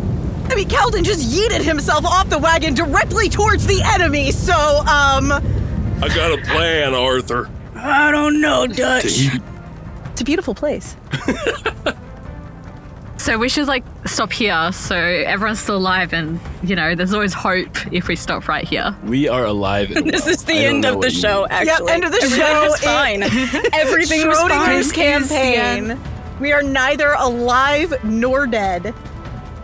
D: I mean, Kaldin just yeeted himself off the wagon directly towards the enemy, so,
F: I got a plan, Arthur.
G: I don't know, Dutch.
D: It's a beautiful place.
E: So we should stop here so everyone's still alive and, there's always hope if we stop right here.
F: We are alive and
A: This
F: well.
A: is the end of the show, actually.
D: Yep, end of the
A: Everything
D: show.
A: was fine. Everything was fine.
D: Schrodinger's campaign. We are neither alive nor dead.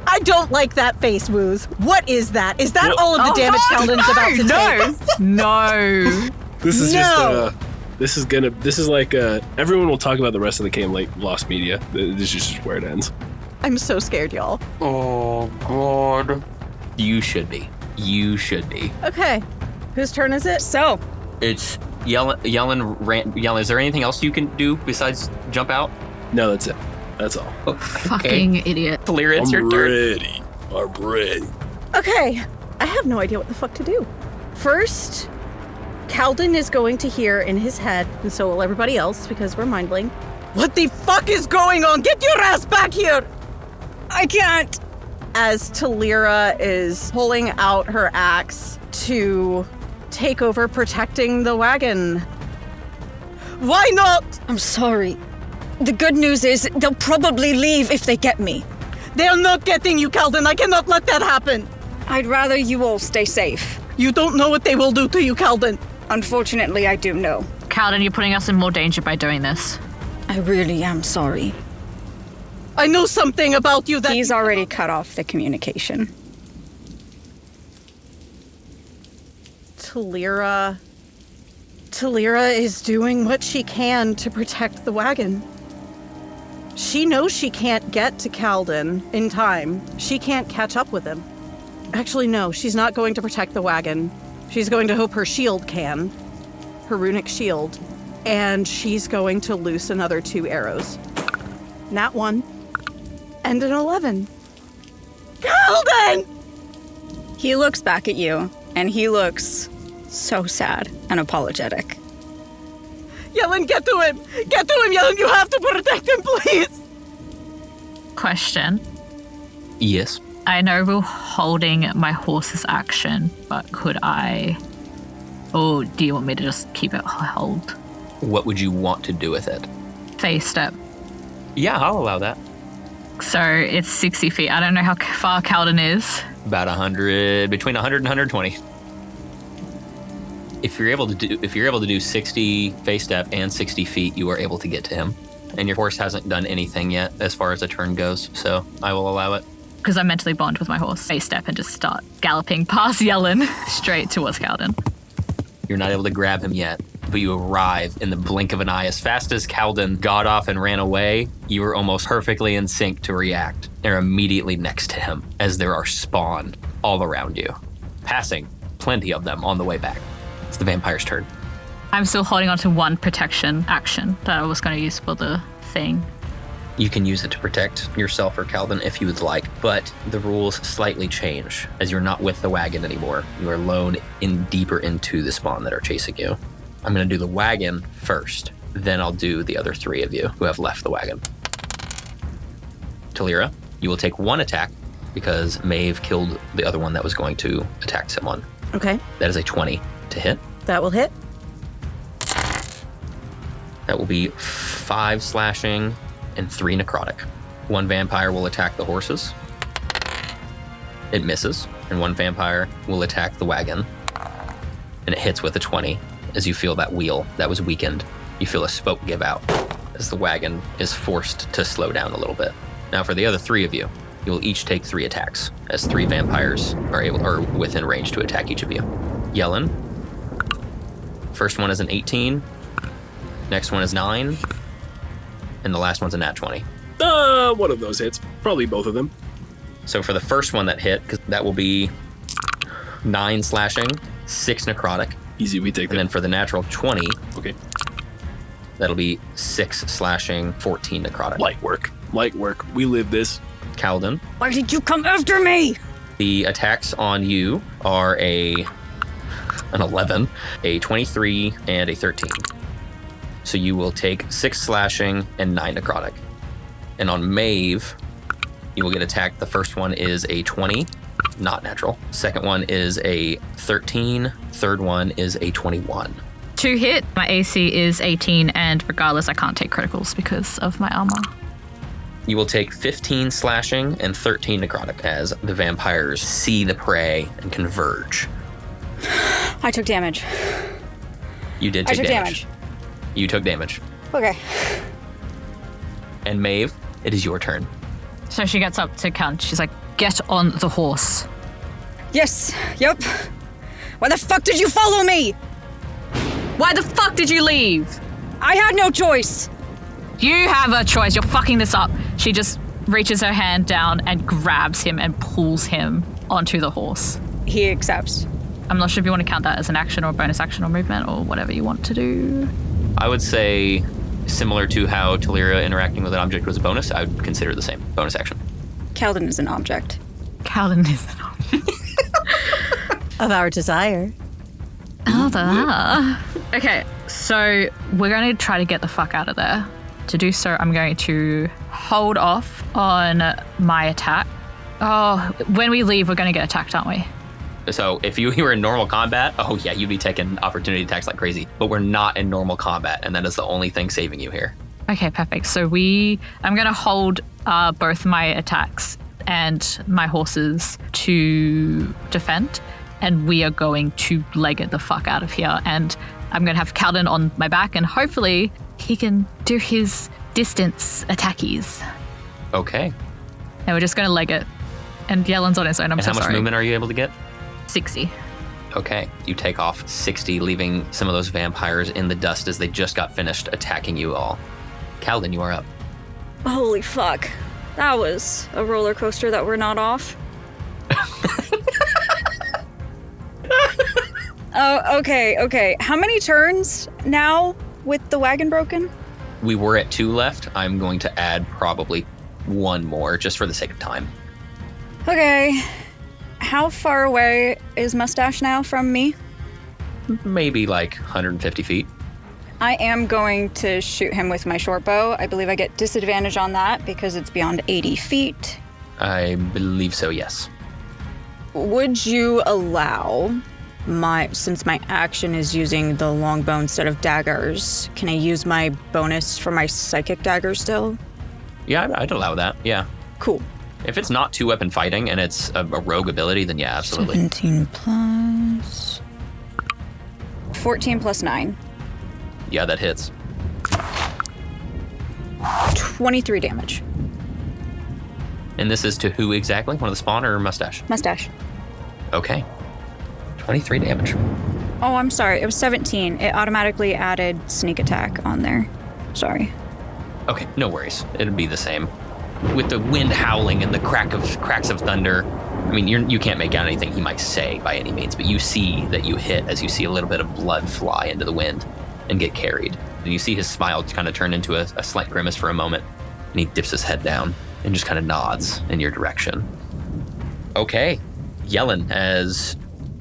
D: I don't like that face, Woos. What is that? Is that all of the damage Kaldin's about to take?
E: No.
F: This is
D: No.
F: just this is like everyone will talk about the rest of the game like lost media. This is just where it ends.
D: I'm so scared, y'all.
B: Oh, God. You should be.
D: Okay. Whose turn is it?
A: So,
B: It's Yellen, is there anything else you can do besides jump out?
F: No, that's it. That's all.
B: Oh,
E: Fucking idiot.
B: Thalira, it's your turn.
F: ready. I'm ready.
D: Okay. I have no idea what the fuck to do. First, Kaldin is going to hear in his head, and so will everybody else because we're mindling. What the fuck is going on? Get your ass back here!
A: I can't.
D: As Thalira is pulling out her axe to take over protecting the wagon. Why not?
A: I'm sorry. The good news is they'll probably leave if they get me.
D: They're not getting you, Kaldin. I cannot let that happen.
A: I'd rather you all stay safe.
D: You don't know what they will do to you, Kaldin.
A: Unfortunately, I do know.
E: Kaldin, you're putting us in more danger by doing this.
A: I really am sorry.
D: I know something about you that...
A: He's already cut off the communication.
D: Thalira is doing what she can to protect the wagon. She knows she can't get to Kaldin in time. She can't catch up with him. Actually, no, she's not going to protect the wagon. She's going to hope her shield can. Her runic shield. And she's going to loose another 2 arrows. Nat 1. And an 11. Kaldin!
A: He looks back at you, and he looks so sad and apologetic.
D: Yellen, get to him! Get to him, Yellen! You have to protect him, please!
E: Question.
B: Yes.
E: I know we're holding my horse's action, but could I... Or do you want me to just keep it held?
B: What would you want to do with it?
E: Face step.
B: Yeah, I'll allow that.
E: So it's 60 feet. I don't know how far Kaldin is.
B: About 100, between 100 and 120. If you're able to do 60 face step and 60 feet, you are able to get to him. And your horse hasn't done anything yet as far as a turn goes, so I will allow it.
E: Because I mentally bond with my horse. Face step and just start galloping past Yellen straight towards Kaldin.
B: You're not able to grab him yet, but you arrive in the blink of an eye. As fast as Kaldin got off and ran away, you were almost perfectly in sync to react. They're immediately next to him as there are spawn all around you, passing plenty of them on the way back. It's the vampire's turn.
E: I'm still holding on to 1 protection action that I was going to use for the thing.
B: You can use it to protect yourself or Kaldin if you would like, but the rules slightly change as you're not with the wagon anymore. You are alone deeper into the spawn that are chasing you. I'm going to do the wagon first, then I'll do the other 3 of you who have left the wagon. Thalira, you will take 1 attack because Maeve killed the other one that was going to attack someone.
D: Okay,
B: That is a 20 to hit.
D: that will hit.
B: That will be 5 slashing and 3 necrotic. 1 vampire will attack the horses. It misses, and 1 vampire will attack the wagon. And it hits with a 20 as you feel that wheel that was weakened. You feel a spoke give out as the wagon is forced to slow down a little bit. Now for the other 3 of you, you will each take 3 attacks as 3 vampires are within range to attack each of you. Yellen. First one is an 18. Next one is 9. And the last one's a nat 20.
F: One of those hits. Probably both of them.
B: So for the first one that hit, because that will be 9 slashing, 6 necrotic.
F: Easy, we take
B: And
F: that.
B: then for the natural 20,
F: Okay.
B: that'll be 6 slashing, 14 necrotic.
F: Light work. We live this.
B: Kaldin,
A: Why did you come after me?
B: the attacks on you are an 11, a 23, and a 13. So you will take 6 slashing and 9 necrotic. And on Maeve, you will get attacked. The first one is a 20, not natural. Second one is a 13. Third one is a 21.
E: 2 hit. My AC is 18, and regardless, I can't take criticals because of my armor.
B: You will take 15 slashing and 13 necrotic as the vampires see the prey and converge.
A: I took damage.
B: You did take damage. You took damage.
A: Okay.
B: And Maeve, it is your turn.
E: So she gets up to count. She's like, get on the horse.
A: Yes. Yep. Why the fuck did you follow me?
E: Why the fuck did you leave?
A: I had no choice.
E: You have a choice. You're fucking this up. She just reaches her hand down and grabs him and pulls him onto the horse.
A: He accepts.
E: I'm not sure if you want to count that as an action or bonus action or movement or whatever you want to do.
B: I would say, similar to how Thalira interacting with an object was a bonus, I would consider it the same. Bonus action.
A: Kaldin is an object.
E: Kaldin is an object.
G: Of our desire.
E: Okay, so we're going to try to get the fuck out of there. To do so, I'm going to hold off on my attack. Oh, when we leave, we're going to get attacked, aren't we?
B: So if you were in normal combat, oh yeah, you'd be taking opportunity attacks like crazy. But we're not in normal combat, and that is the only thing saving you here.
E: Okay, perfect. So I'm going to hold both my attacks and my horses to defend, and we are going to leg it the fuck out of here. And I'm going to have Kaldin on my back, and hopefully he can do his distance attackies.
B: Okay.
E: And we're just going to leg it. And Yellen's on his own. I'm
B: and
E: so
B: how much
E: sorry.
B: movement are you able to get?
E: 60.
B: Okay. You take off 60, leaving some of those vampires in the dust as they just got finished attacking you all. Kaldin, you are up.
A: Holy fuck. That was a roller coaster that we're not off. Oh, okay. How many turns now with the wagon broken?
B: We were at 2 left. I'm going to add probably 1 more just for the sake of time.
A: Okay. How far away is Mustache now from me?
B: Maybe like 150 feet.
A: I am going to shoot him with my short bow. I believe I get disadvantage on that because it's beyond 80 feet.
B: I believe so, yes.
A: Would you allow since my action is using the longbow instead of daggers, can I use my bonus for my psychic dagger still?
B: Yeah, I'd allow that, yeah.
A: Cool.
B: If it's not 2-weapon fighting and it's a rogue ability, then yeah, absolutely.
A: 17 plus... 14 plus 9.
B: Yeah, that hits.
A: 23 damage.
B: And this is to who exactly? One of the spawn or Mustache?
A: Mustache.
B: Okay. 23 damage.
A: Oh, I'm sorry. It was 17. It automatically added sneak attack on there. Sorry.
B: Okay, no worries. It'd be the same. With the wind howling and the cracks of thunder, I mean, you can't make out anything he might say by any means, but you see that you hit as you see a little bit of blood fly into the wind and get carried. And you see his smile kind of turn into a slight grimace for a moment, and he dips his head down and just kind of nods in your direction. Okay, Yellen, as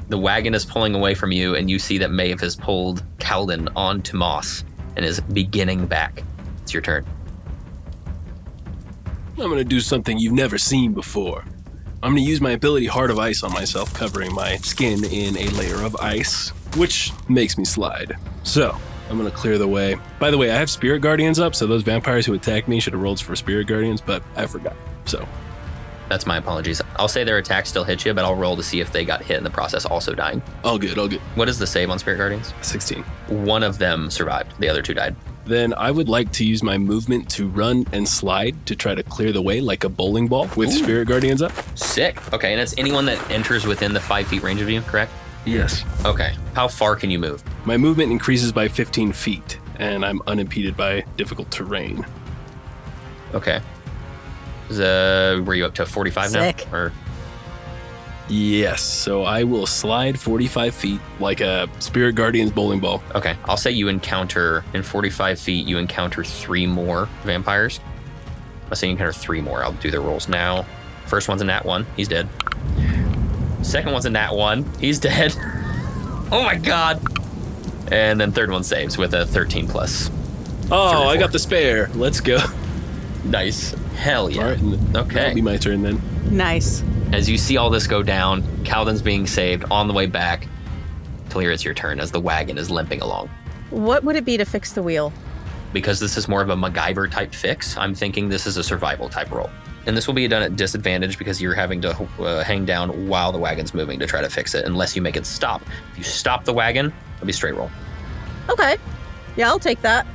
B: the wagon is pulling away from you and you see that Maeve has pulled Kaldin onto Moss and is beginning back. It's your turn.
F: I'm gonna do something you've never seen before. I'm gonna use my ability Heart of Ice on myself, covering my skin in a layer of ice, which makes me slide. So, I'm gonna clear the way. By the way, I have Spirit Guardians up, so those vampires who attacked me should have rolled for Spirit Guardians, but I forgot. So,
B: That's my apologies. I'll say their attack still hits you, but I'll roll to see if they got hit in the process also dying.
F: all good.
B: What is the save on Spirit Guardians?
F: 16.
B: One of them survived. The other 2 died.
F: Then I would like to use my movement to run and slide to try to clear the way like a bowling ball with Spirit Guardians up.
B: Sick. Okay, and it's anyone that enters within the 5 feet range of you, correct?
F: Yes.
B: Okay. How far can you move?
F: My movement increases by 15 feet, and I'm unimpeded by difficult terrain.
B: Okay. Were you up to 45
G: Sick.
B: now? Or
F: Yes, so I will slide 45 feet like a Spirit Guardian's bowling ball.
B: okay, I'll say you encounter in 45 feet. You encounter 3 more vampires. I'll say you encounter 3 more. I'll do the rolls now. First one's a nat 1. He's dead. Second one's a nat 1. He's dead. Oh my god. And then third one saves with a 13 plus.
F: Oh, I got the spare. Let's go.
B: Nice. Hell yeah.
F: All right,
B: Okay.
F: That'll be my turn then.
D: Nice.
B: As you see all this go down, Kaldin's being saved on the way back. Thalira, it's your turn as the wagon is limping along.
D: What would it be to fix the wheel?
B: Because this is more of a MacGyver type fix, I'm thinking this is a survival type roll. And this will be done at disadvantage because you're having to hang down while the wagon's moving to try to fix it, unless you make it stop. If you stop the wagon, it'll be straight roll.
D: Okay. Yeah, I'll take that.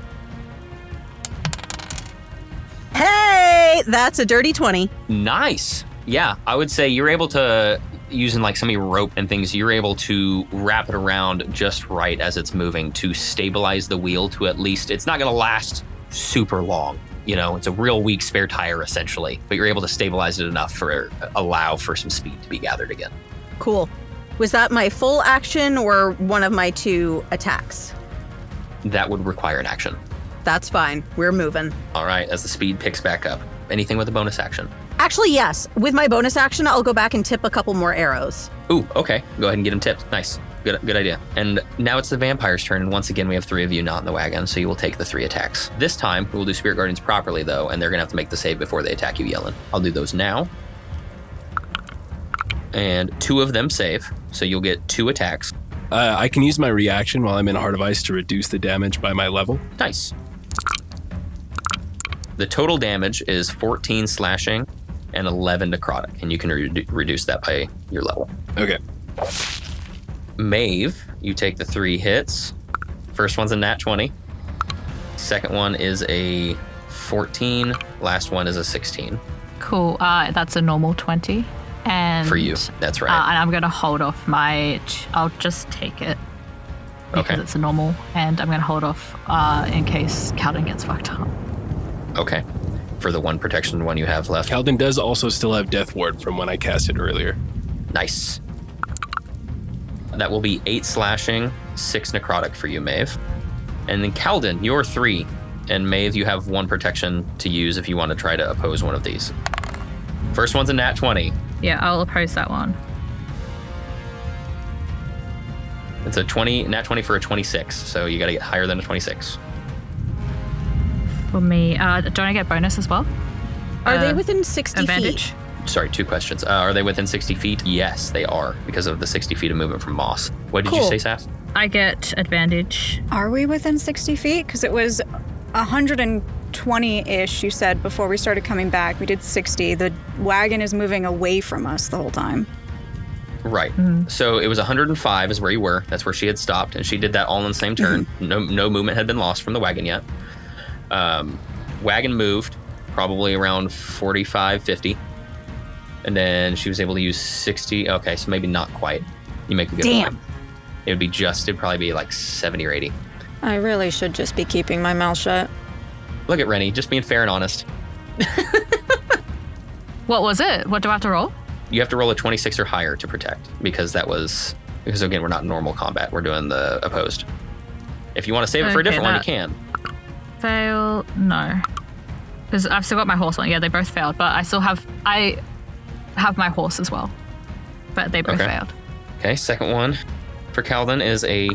D: Hey, that's a dirty 20.
B: Nice. Yeah, I would say you're able to, using like some of your rope and things, you're able to wrap it around just right as it's moving to stabilize the wheel to at least, it's not going to last super long. You know, it's a real weak spare tire essentially, but you're able to stabilize it enough for allow for some speed to be gathered again.
D: Cool. Was that my full action or one of my 2 attacks?
B: That would require an action.
D: That's fine. We're moving.
B: All right, as the speed picks back up. Anything with a bonus action?
D: Actually, yes. With my bonus action, I'll go back and tip a couple more arrows.
B: Ooh, okay. Go ahead and get him tipped. Nice. Good idea. And now it's the vampire's turn, and once again, we have 3 of you not in the wagon, so you will take the 3 attacks. This time, we will do Spirit Guardians properly, though, and they're going to have to make the save before they attack you, Yellen. I'll do those now. And 2 of them save, so you'll get 2 attacks.
F: I can use my reaction while I'm in Heart of Ice to reduce the damage by my level.
B: Nice. The total damage is 14 slashing and 11 necrotic, and you can reduce that by your level.
F: Okay.
B: Maeve, you take the 3 hits. First one's a nat 20. Second one is a 14. Last one is a 16.
E: Cool. That's a normal 20. And
B: For you, that's right.
E: And I'm going to hold off I'll just take it. Because
B: Okay.
E: it's a normal. And I'm going to hold off in case Kaldin gets fucked up.
B: Okay. For the 1 protection one you have left.
F: Kaldin does also still have Death Ward from when I cast it earlier.
B: Nice. That will be 8 slashing, 6 necrotic for you, Maeve. And then Kaldin, you're 3. And Maeve, you have 1 protection to use if you want to try to oppose one of these. First one's a nat 20.
E: Yeah, I'll oppose that one.
B: It's a nat 20 for a 26, so you got to get higher than a 26.
E: For me, don't I get bonus as well?
D: Are they within 60
E: advantage?
D: feet?
B: Sorry, 2 questions. Are they within 60 feet? Yes, they are, because of the 60 feet of movement from Moss. What did you say, Saf?
E: I get advantage.
A: Are we within 60 feet? Because it was 120-ish, you said, before we started coming back. We did 60. The wagon is moving away from us the whole time.
B: Right. So it was 105 is where you were. That's where she had stopped, and she did that all in the same turn. No movement had been lost from the wagon yet. Wagon moved probably around 45, 50. And then she was able to use 60. Okay, so maybe not quite. You make a good point. It would be it'd probably be like 70 or 80.
H: I really should just be keeping my mouth shut.
B: Look at Rennie, just being fair and honest.
E: What was it? What do I have to roll?
B: You have to roll a 26 or higher to protect, because again, we're not in normal combat. We're doing the opposed. If you want to save it for a different one, you can.
E: Fail, no. Because I've still got my horse one. Yeah, they both failed, but I have my horse as well. But they both failed.
B: Okay, second one for Kaldin is a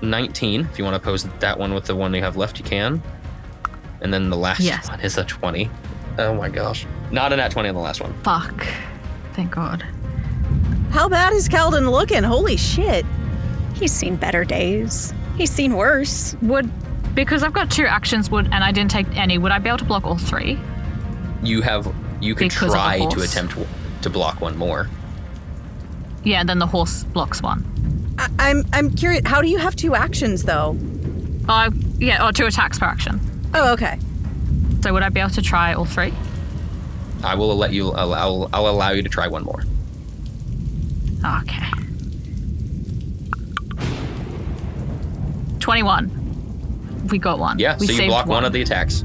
B: 19. If you want to oppose that one with the one you have left, you can. And then the last one is a 20. Oh my gosh. Not a nat 20 on the last one.
E: Fuck. Thank God.
D: How bad is Kaldin looking? Holy shit.
A: He's seen better days. He's seen worse.
E: Because I've got 2 actions, and I didn't take any, would I be able to block all 3?
B: You could try to attempt to block one more.
E: Yeah, and then the horse blocks 1.
D: I'm curious. How do you have 2 actions though?
E: 2 attacks per action.
D: Oh, okay.
E: So would I be able to try all 3?
B: I will let you. I'll allow you to try one more.
E: Okay. 21. We got 1.
B: Yeah,
E: we
B: so you
E: saved
B: block one of the attacks.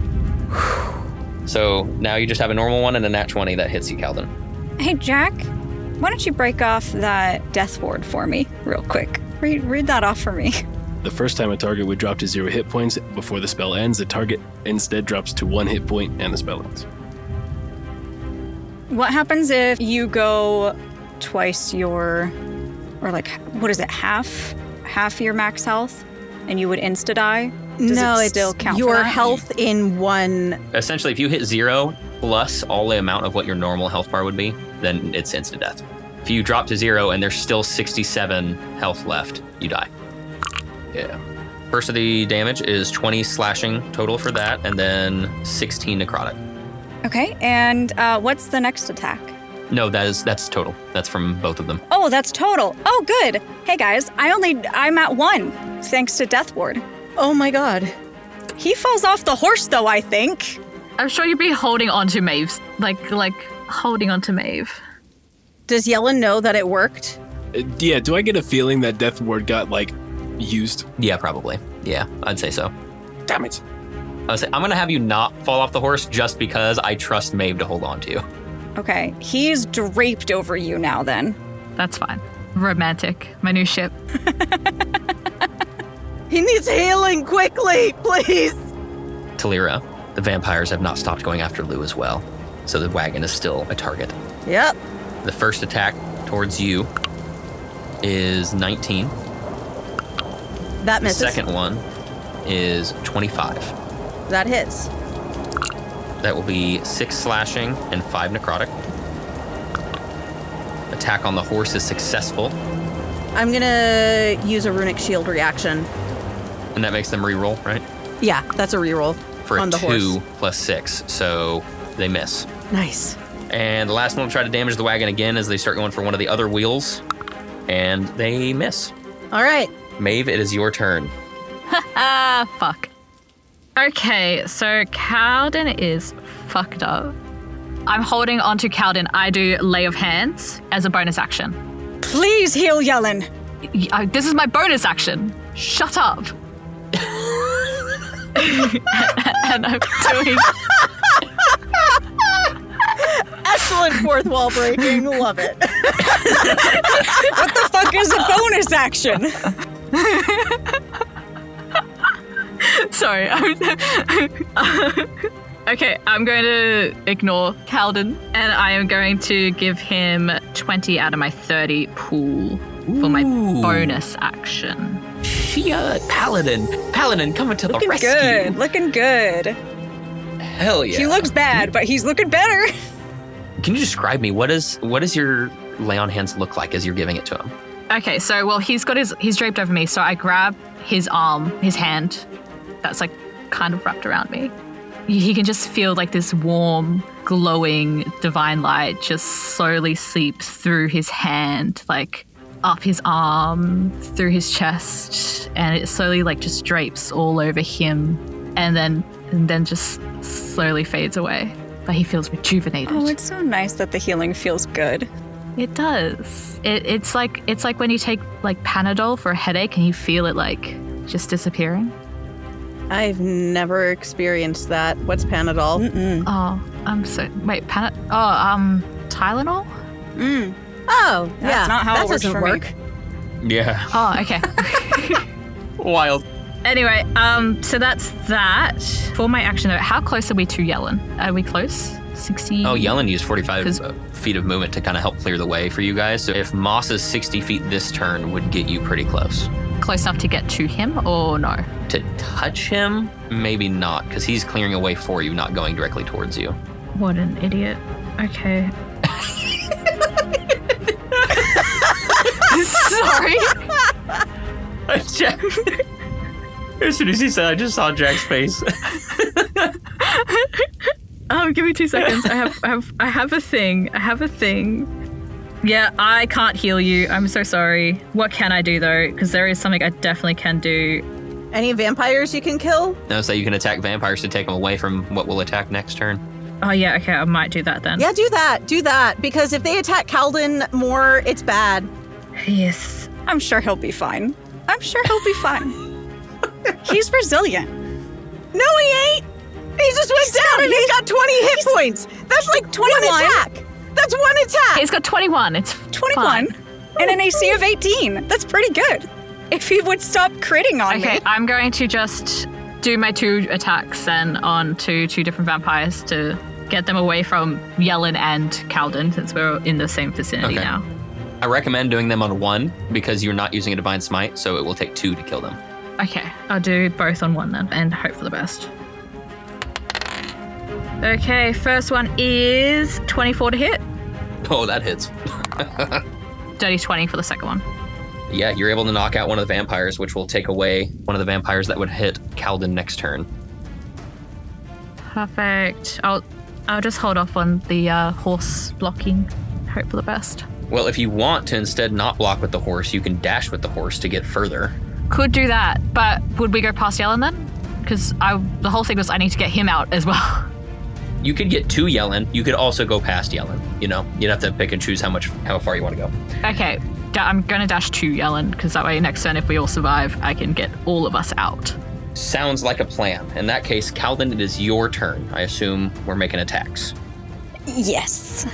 B: So now you just have a normal one and a nat 20 that hits you, Kaldin.
A: Hey, Jack, why don't you break off that death ward for me real quick? Read that off for me.
F: The first time a target would drop to 0 hit points before the spell ends, the target instead drops to 1 hit point and the spell ends.
A: What happens if you go twice half your max health, and you would insta-die Does
D: no,
A: it
D: it's
A: still count for
D: your
A: that?
D: health in one.
B: Essentially, if you hit 0 plus all the amount of what your normal health bar would be, then it's instant death. If you drop to 0 and there's still 67 health left, you die. Yeah. First of the damage is 20 slashing total for that, and then 16 necrotic.
A: Okay, and what's the next attack?
B: No, that's total. That's from both of them.
A: Oh, that's total. Oh, good. Hey guys, I'm at 1 thanks to Death Ward.
D: Oh my god.
A: He falls off the horse though, I think.
E: I'm sure you'd be holding on to Maeve's, like holding on to Maeve.
D: Does Yellen know that it worked?
F: Yeah, do I get a feeling that Death Ward got, used?
B: Yeah, probably. Yeah, I'd say so.
F: Damn it.
B: I would say I'm going to have you not fall off the horse just because I trust Maeve to hold on to you.
A: Okay, he's draped over you now then.
E: That's fine. Romantic. My new ship.
D: He needs healing quickly, please.
B: Thalira, the vampires have not stopped going after Lou as well, so the wagon is still a target.
D: Yep.
B: The first attack towards you is 19.
D: That
B: The
D: misses.
B: second one is 25.
D: That hits.
B: That will be 6 slashing and 5 necrotic. Attack on the horse is successful,
D: I'm gonna use a runic shield reaction.
B: and that makes them reroll, right?
D: Yeah, that's a reroll
B: For
D: on
B: a
D: the
B: 2
D: horse.
B: plus 6, so they miss.
D: Nice.
B: And the last one will try to damage the wagon again as they start going for one of the other wheels, and they miss.
D: All right.
B: Maeve, it is your turn.
E: Ah, fuck. Okay, so Kaldin is fucked up. I'm holding onto Kaldin. I do Lay of Hands as a bonus action.
A: Please heal Yellen.
E: This is my bonus action. Shut up. And I'm doing...
D: Excellent fourth wall breaking. Love it.
A: What the fuck is a bonus action?
E: Sorry. Okay, I'm going to ignore Kaldin, and I am going to give him 20 out of my 30 pool for my bonus action.
B: Shia, Paladin coming to the
A: Looking
B: rescue.
A: good, looking good.
B: Hell yeah.
A: He looks bad, but he's looking better.
B: Can you describe me? What does your lay on hands look like as you're giving it to him?
E: Okay, so well, he's draped over me, so I grab his arm, his hand, that's like kind of wrapped around me. He can just feel like this warm, glowing divine light just slowly seep through his hand, like up his arm, through his chest, and it slowly like just drapes all over him, and then just slowly fades away. But he feels rejuvenated.
A: Oh, it's so nice that the healing feels good.
E: It does. It's like when you take like Panadol for a headache and you feel it like just disappearing.
D: I've never experienced that. What's Panadol?
E: Oh, I'm so wait, Tylenol?
D: Oh, yeah.
A: That's not how
D: that
A: it works
D: doesn't
A: for me.
D: work.
B: Yeah.
E: Oh, okay.
B: Wild.
E: Anyway, so that's that. For my action, though, how close are we to Yellen? Are we close? 60?
B: Oh, Yellen used 45
E: 'Cause-
B: feet of movement to kind of help clear the way for you guys. So if Moss's 60 feet this turn would get you pretty close.
E: Close enough to get to him or no?
B: To touch him, maybe not, because he's clearing a way for you, not going directly towards you.
E: What an idiot. Okay. Sorry.
B: As soon as he said, I just saw Jack's face.
E: Give me 2 seconds. I have a thing. Yeah, I can't heal you. I'm so sorry. What can I do though? Because there is something I definitely can do.
D: Any vampires you can kill?
B: No, so you can attack vampires to take them away from what will attack next turn.
E: Oh yeah, okay, I might do that then.
D: Yeah, do that. Because if they attack Kaldin more, it's bad.
E: Yes.
A: I'm sure he'll be fine. He's resilient.
D: No, he ain't. He just went down and he's got 20 hit points. That's like 21 attack. That's one attack.
E: He's got 21. It's
A: 21
E: fine.
A: and an AC of 18. That's pretty good. If he would stop critting on
E: Okay,
A: me.
E: I'm going to just do my 2 attacks then on two different vampires to get them away from Yellen and Kaldin, since we're in the same vicinity
B: Okay.
E: now.
B: I recommend doing them on 1 because you're not using a divine smite, so it will take 2 to kill them.
E: Okay, I'll do both on one then and hope for the best. Okay, first one is 24 to hit.
B: Oh, that hits.
E: Dirty 20 for the second one.
B: Yeah, you're able to knock out one of the vampires, which will take away one of the vampires that would hit Kaldin next turn.
E: Perfect. I'll just hold off on the horse blocking. Hope for the best.
B: Well, if you want to instead not block with the horse, you can dash with the horse to get further.
E: Could do that, but would we go past Yellen then? Because the whole thing was I need to get him out as well.
B: You could get to Yellen. You could also go past Yellen. You know, you'd have to pick and choose how far you want to go.
E: Okay, I'm going to dash to Yellen, because that way next turn, if we all survive, I can get all of us out.
B: Sounds like a plan. In that case, Kaldin, it is your turn. I assume we're making attacks.
A: Yes.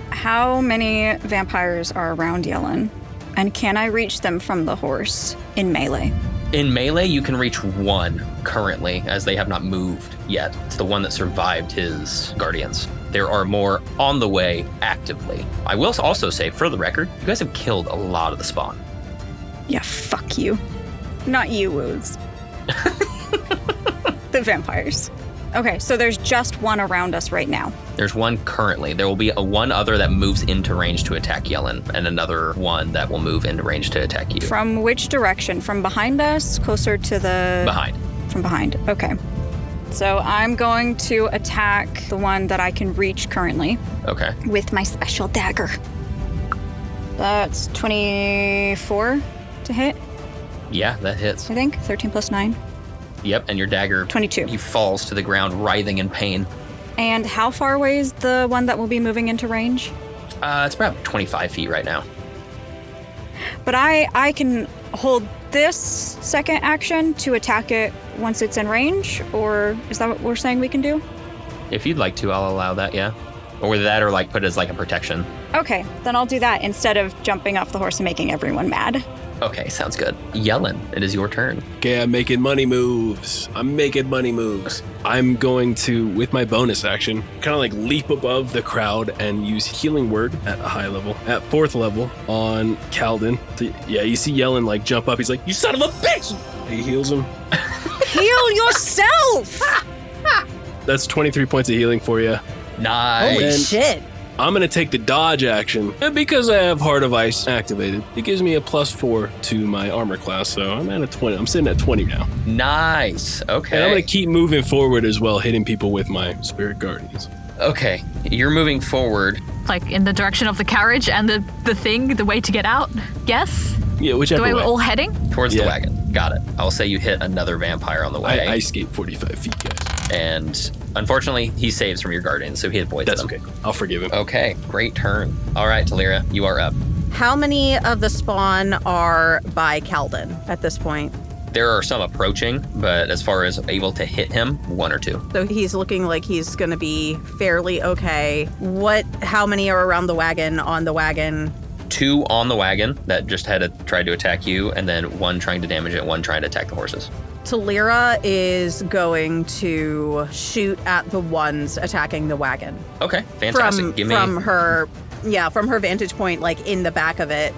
A: How many vampires are around Yellen? And can I reach them from the horse in melee?
B: In melee, you can reach one currently, as they have not moved yet. It's the one that survived his guardians. There are more on the way actively. I will also say, for the record, you guys have killed a lot of the spawn.
A: Yeah, fuck you. Not you, Woos. The vampires. Okay, so there's just one around us right now.
B: There's one currently. There will be one other that moves into range to attack Yellen, and another one that will move into range to attack you.
A: From which direction? From behind us? Closer to the...
B: Behind.
A: From behind. Okay. So I'm going to attack the one that I can reach currently.
B: Okay.
A: With my special dagger. That's 24 to hit,
B: Yeah, that hits.
A: I think. 13 plus 9.
B: Yep, and your dagger...
A: 22.
B: He falls to the ground, writhing in pain.
A: And how far away is the one that will be moving into range?
B: It's about 25 feet right now.
A: But I can hold this second action to attack it once it's in range, or is that what we're saying we can do?
B: If you'd like to, I'll allow that, yeah. Or that, or like put it as like a protection.
A: Okay, then I'll do that instead of jumping off the horse and making everyone mad.
B: Okay, sounds good. Yellen, it is your turn.
F: Okay, I'm making money moves. I'm going to, with my bonus action, kind of like leap above the crowd and use Healing Word at a high level, at 4th level on Kaldin. So, yeah, you see Yellen like jump up. He's like, "You son of a bitch!" He heals him.
A: Heal yourself!
F: That's 23 points of healing for you.
B: Nice.
D: Holy shit.
F: I'm going to take the dodge action. And because I have Heart of Ice activated, it gives me a +4 to my armor class. So I'm at a 20. I'm sitting at 20 now.
B: Nice. Okay.
F: And I'm going to keep moving forward as well, hitting people with my Spirit Guardians.
B: Okay. You're moving forward.
E: Like in the direction of the carriage and the way to get out? Yes?
F: Yeah, whichever
E: The way
F: way.
E: we're all heading?
B: Towards the wagon. Got it. I'll say you hit another vampire on the way.
F: I escaped 45 feet, guys.
B: And unfortunately, he saves from your guardian, so he avoids
F: That's
B: them.
F: okay. I'll forgive him.
B: Okay, great turn. All right, Thalira, you are up.
D: How many of the spawn are by Kaldin at this point?
B: There are some approaching, but as far as able to hit him, 1 or 2.
D: So he's looking like he's going to be fairly okay. How many are around the wagon, on the wagon?
B: 2 on the wagon that just tried to attack you, and then 1 trying to damage it, 1 trying to attack the horses.
D: Thalira is going to shoot at the ones attacking the wagon.
B: Okay, fantastic.
D: From her vantage point, like in the back of it,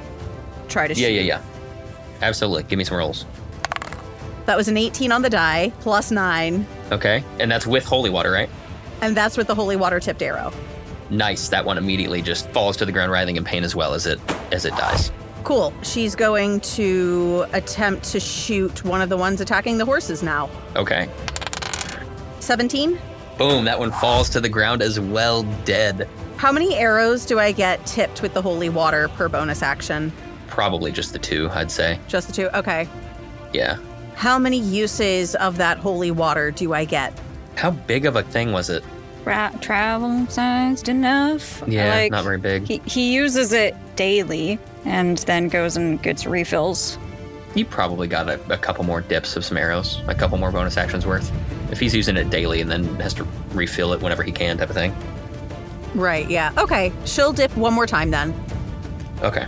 D: try to shoot.
B: Yeah. Absolutely. Give me some rolls.
D: That was an 18 on the die, plus 9.
B: Okay, and that's with holy water, right?
D: And that's with the holy water tipped arrow.
B: Nice. That one immediately just falls to the ground, writhing in pain as well as it dies.
D: Cool. She's going to attempt to shoot one of the ones attacking the horses now.
B: Okay.
D: 17.
B: Boom, that one falls to the ground as well, dead.
D: How many arrows do I get tipped with the holy water per bonus action?
B: Probably just the 2, I'd say.
D: Just the 2? Okay.
B: Yeah.
D: How many uses of that holy water do I get?
B: How big of a thing was it?
A: Travel sized enough.
B: Yeah, not very big.
A: He uses it daily and then goes and gets refills.
B: You probably got a couple more dips of some arrows, a couple more bonus actions worth. If he's using it daily and then has to refill it whenever he can, type of thing.
D: Right, yeah. Okay, she'll dip one more time then.
B: Okay.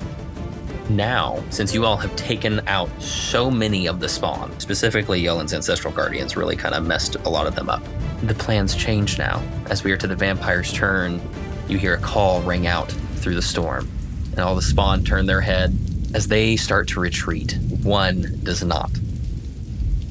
B: Now, since you all have taken out so many of the spawn, specifically Yellen's ancestral guardians really kind of messed a lot of them up. The plans change now. As we are to the vampire's turn, you hear a call ring out through the storm, and all the spawn turn their head as they start to retreat. One does not.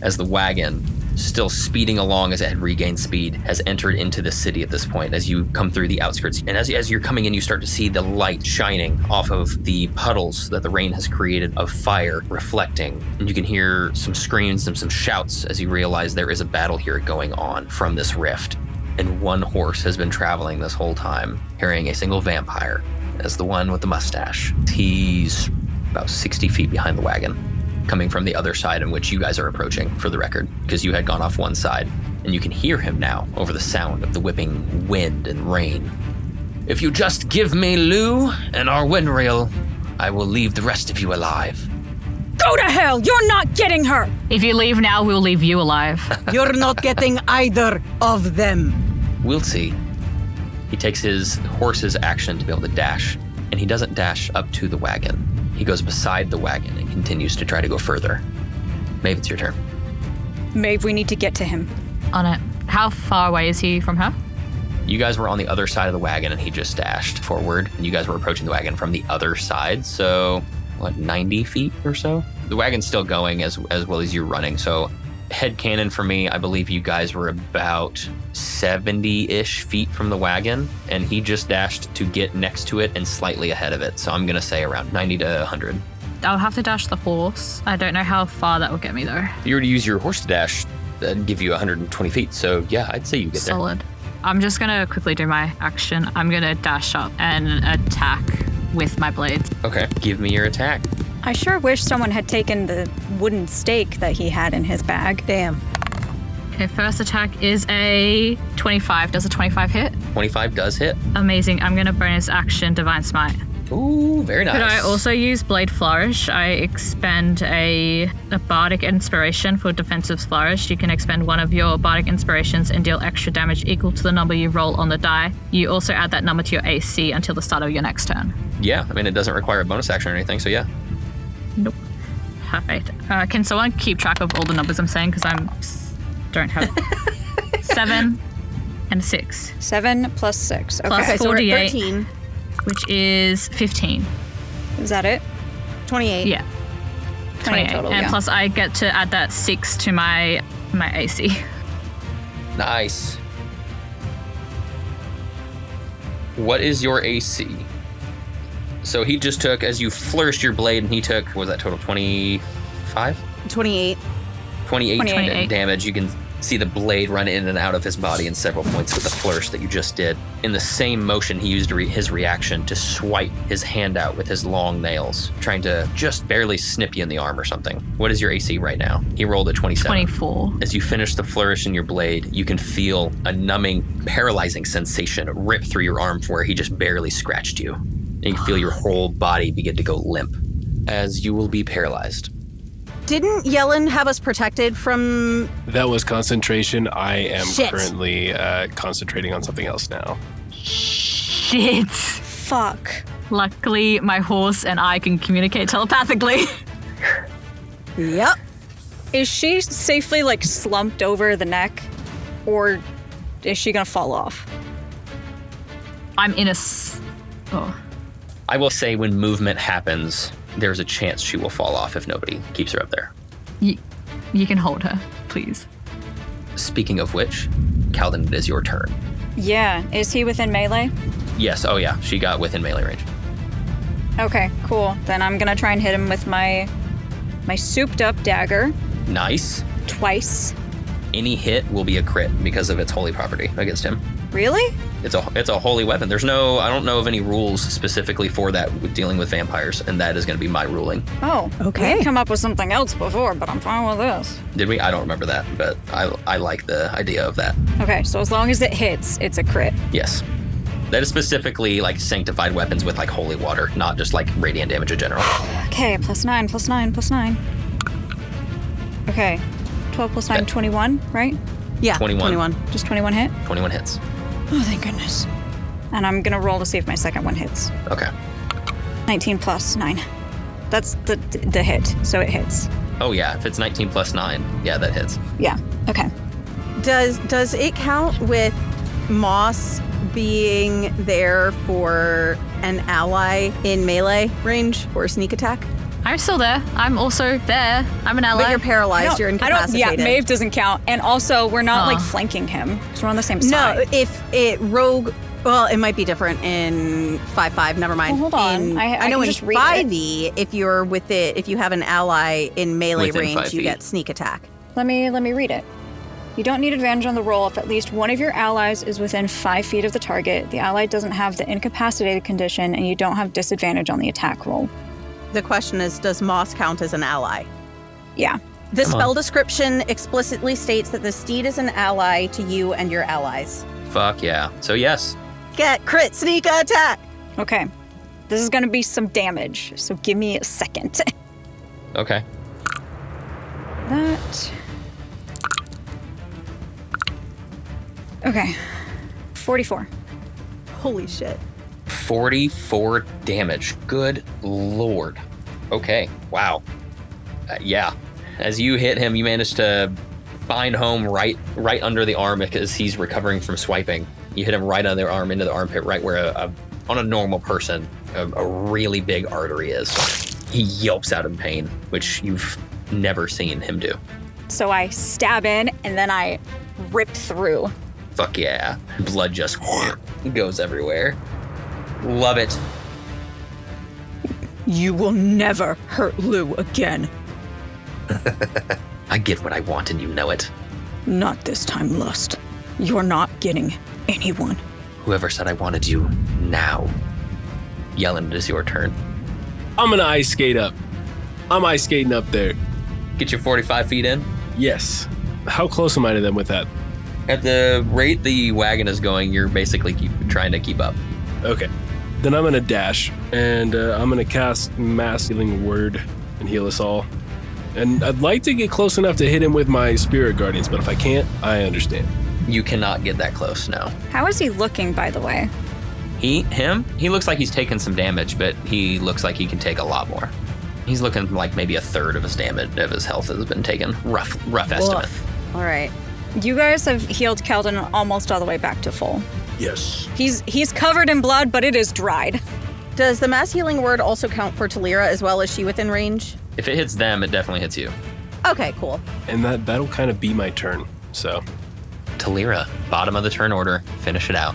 B: as the wagon, still speeding along as it had regained speed, has entered into the city at this point as you come through the outskirts. And as you're coming in, you start to see the light shining off of the puddles that the rain has created of fire reflecting. And you can hear some screams and some shouts as you realize there is a battle here going on from this rift. And one horse has been traveling this whole time, carrying a single vampire, as the one with the mustache. He's about 60 feet behind the wagon, coming from the other side in which you guys are approaching, for the record, because you had gone off one side. And you can hear him now over the sound of the whipping wind and rain. If you just give me Lou and our windreel, I will leave the rest of you alive.
A: Go to hell! You're not getting her!
E: If you leave now, we'll leave you alive.
G: You're not getting either of them.
B: We'll see. He takes his horse's action to be able to dash, and he doesn't dash up to the wagon. He goes beside the wagon and continues to try to go further. Maeve, it's your turn.
A: Maeve, we need to get to him.
E: On it. How far away is he from her?
B: You guys were on the other side of the wagon, and he just dashed forward, and you guys were approaching the wagon from the other side, so, 90 feet or so? The wagon's still going as well as you're running, so headcanon for me, I believe you guys were about 70-ish feet from the wagon, and he just dashed to get next to it and slightly ahead of it, so I'm going to say around 90 to 100.
E: I'll have to dash the horse. I don't know how far that will get me, though.
B: If you were to use your horse to dash, that'd give you 120 feet, so yeah, I'd say you get there.
E: Solid. I'm just going to quickly do my action. I'm going to dash up and attack with my blades.
B: Okay, give me your attack.
A: I sure wish someone had taken the wooden stake that he had in his bag.
G: Damn.
E: Okay, first attack is a 25. Does a 25 hit?
B: 25 does hit.
E: Amazing. I'm going to bonus action Divine Smite.
B: Ooh, very nice.
E: Could I also use Blade Flourish? I expend a Bardic Inspiration for Defensive Flourish. You can expend one of your Bardic Inspirations and deal extra damage equal to the number you roll on the die. You also add that number to your AC until the start of your next turn.
B: Yeah, I mean, it doesn't require a bonus action or anything, so yeah.
E: Nope. Perfect. Can someone keep track of all the numbers I'm saying? Because don't have 7 and 6.
A: 7 plus 6. Okay.
E: Plus
D: So we're at
E: 48,
D: 13.
E: which is 15.
A: Is that it?
D: 28.
E: Yeah.
A: 28 total,
E: And
A: yeah.
E: plus I get to add that 6 to my AC.
B: Nice. What is your AC? So he just took, as you flourished your blade, and he took, what was that total, 25?
D: 28.
B: 28 damage. You can see the blade run in and out of his body in several points with the flourish that you just did. In the same motion, he used his reaction to swipe his hand out with his long nails, trying to just barely snip you in the arm or something. What is your AC right now? He rolled a 27.
E: 24.
B: As you finish the flourish in your blade, you can feel a numbing, paralyzing sensation rip through your arm from where he just barely scratched you. And you feel your whole body begin to go limp, as you will be paralyzed.
D: Didn't Yellen have us protected from...
F: That was concentration. I am
D: Shit.
F: currently concentrating on something else now.
E: Shit.
A: Fuck.
E: Luckily, my horse and I can communicate telepathically.
G: Yep.
A: Is she safely, slumped over the neck? Or is she gonna fall off?
E: I'm in a... Oh.
B: I will say when movement happens, there's a chance she will fall off if nobody keeps her up there.
E: You can hold her, please.
B: Speaking of which, Kaldin, it is your turn.
A: Yeah. Is he within melee?
B: Yes, oh yeah, she got within melee range.
A: Okay, cool. Then I'm gonna try and hit him with my souped up dagger
B: Nice.
A: twice.
B: Any hit will be a crit because of its holy property against him.
A: Really?
B: It's a holy weapon. I don't know of any rules specifically for that with dealing with vampires, and that is going to be my ruling.
A: Oh,
G: Okay.
A: We've come up with something else before, but I'm fine with this.
B: Did we? I don't remember that, but I like the idea of that.
A: Okay, so as long as it hits, it's a crit.
B: Yes. That is specifically sanctified weapons with holy water, not just radiant damage in general.
A: Okay, plus 9, plus 9, plus 9. Okay, 12 plus 9, 21, right?
D: Yeah,
B: 21.
A: Just 21 hit?
B: 21 hits.
A: Oh, thank goodness. And I'm gonna roll to see if my second one hits.
B: Okay.
A: 19 plus 9. That's the hit, so it hits.
B: Oh yeah, if it's 19 plus 9, yeah, that hits.
A: Yeah, okay.
D: Does it count with Moss being there for an ally in melee range or sneak attack?
E: I'm still there. I'm also there. I'm an ally.
D: But you're paralyzed. You're incapacitated.
A: Yeah, Maeve doesn't count. And also, we're not like flanking him. So we're on the same side.
D: No, if it rogue, well, it might be different in 5.5. Never mind.
A: Well, hold on.
D: I know
A: can
D: in
A: just read
D: 5e, if you're with it, if you have an ally in melee
B: Within
D: range,
B: 5
D: you
B: feet.
D: get sneak attack.
A: Let me read it. You don't need advantage on the roll if at least one of your allies is within 5 feet of the target. The ally doesn't have the incapacitated condition, and you don't have disadvantage on the attack roll.
D: The question is, does Moss count as an ally?
A: Yeah.
D: The
B: Come on.
D: spell description explicitly states that the steed is an ally to you and your allies.
B: Fuck yeah. So yes.
D: Get crit sneak attack!
A: Okay. This is going to be some damage, so give me a second.
B: Okay.
A: That. Okay. 44.
D: Holy shit.
B: 44 damage. Good lord. Okay. Wow. Yeah. As you hit him, you manage to find home right under the arm because he's recovering from swiping. You hit him right on the arm, into the armpit, right where on a normal person, a really big artery is. He yelps out in pain, which you've never seen him do.
A: So I stab in, and then I rip through.
B: Fuck yeah. Blood just goes everywhere. Love it.
A: You will never hurt Lou again.
B: I get what I want and you know it.
A: Not this time, Lust. You're not getting anyone.
B: Whoever said I wanted you, now. Yellen, it is your turn.
F: I'm gonna ice skate up. I'm ice skating up there.
B: Get your 45 feet in.
F: Yes. How close am I to them with that?
B: At the rate the wagon is going, you're basically trying to keep up.
F: Okay. Then I'm gonna dash, and I'm gonna cast Mass Healing Word and heal us all. And I'd like to get close enough to hit him with my Spirit Guardians, but if I can't, I understand.
B: You cannot get that close, no.
A: How is he looking, by the way?
B: He looks like he's taken some damage, but he looks like he can take a lot more. He's looking like maybe a third of his damage, of his health has been taken. Rough estimate.
D: All right.
A: You guys have healed Kaldin almost all the way back to full.
F: Yes.
A: He's covered in blood, but it is dried.
D: Does the Mass Healing Word also count for Thalira as well? Is she within range?
B: If it hits them, it definitely hits you.
D: Okay, cool.
F: And that'll kind of be my turn, so.
B: Thalira, bottom of the turn order, finish it out.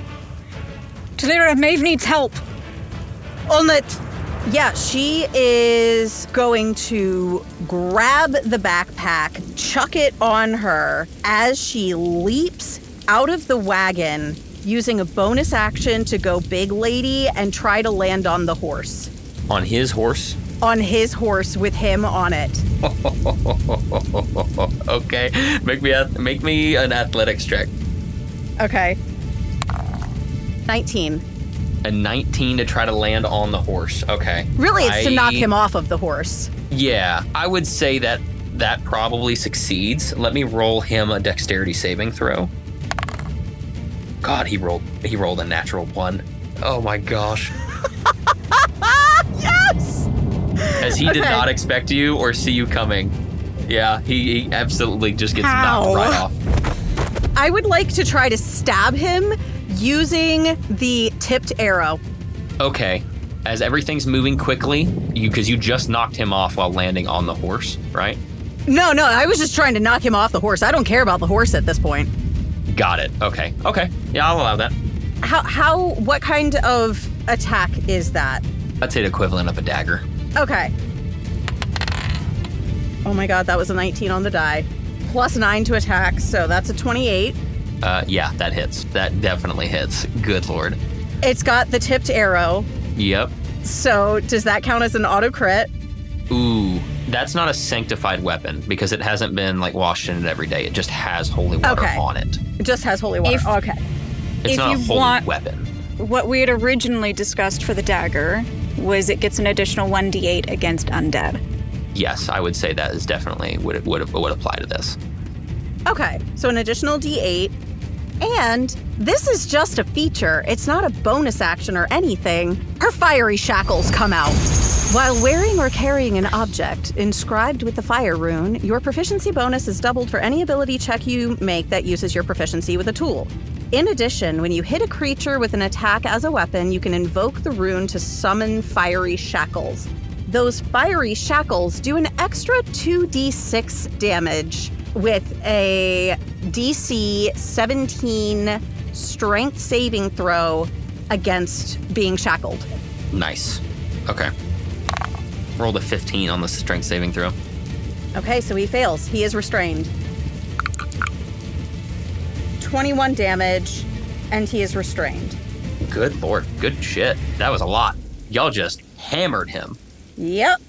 A: Thalira, Maeve needs help.
D: On it. Yeah, she is going to grab the backpack, chuck it on her as she leaps out of the wagon, using a bonus action to go big lady and try to land on the horse.
B: On his horse?
D: On his horse with him on it.
B: Okay, make me an athletics check.
D: Okay. 19.
B: A 19 to try to land on the horse. Okay.
D: Really, it's to knock him off of the horse.
B: Yeah, I would say that probably succeeds. Let me roll him a dexterity saving throw. God, he rolled a natural 1. Oh my gosh.
D: Yes!
B: As he did not expect you or see you coming. Yeah, he absolutely just gets knocked right off.
D: I would like to try to stab him using the tipped arrow.
B: Okay. As everything's moving quickly, because you just knocked him off while landing on the horse, right?
D: No, I was just trying to knock him off the horse. I don't care about the horse at this point.
B: Got it. Okay. Yeah, I'll allow that.
D: What kind of attack is that?
B: I'd say the equivalent of a dagger.
D: Okay. Oh my god, that was a 19 on the die. Plus 9 to attack, so that's a 28.
B: Yeah, that hits. That definitely hits. Good lord.
D: It's got the tipped arrow.
B: Yep.
D: So does that count as an auto crit?
B: Ooh, that's not a sanctified weapon because it hasn't been like washed in it every day. It just has holy water on it.
D: It just has holy water. Okay.
B: It's not a holy weapon.
A: What we had originally discussed for the dagger was it gets an additional 1d8 against undead.
B: Yes, I would say that is definitely would apply to this.
D: Okay, so an additional d8. And this is just a feature. It's not a bonus action or anything. Her fiery shackles come out. While wearing or carrying an object inscribed with the fire rune, your proficiency bonus is doubled for any ability check you make that uses your proficiency with a tool. In addition, when you hit a creature with an attack as a weapon, you can invoke the rune to summon fiery shackles. those fiery shackles do an extra 2d6 damage with a DC 17 strength saving throw against being shackled.
B: Nice. Okay. Rolled a 15 on the strength saving throw.
D: Okay, so he fails. He is restrained. 21 damage, and he is restrained.
B: Good lord. Good shit. That was a lot. Y'all just hammered him.
D: Yep.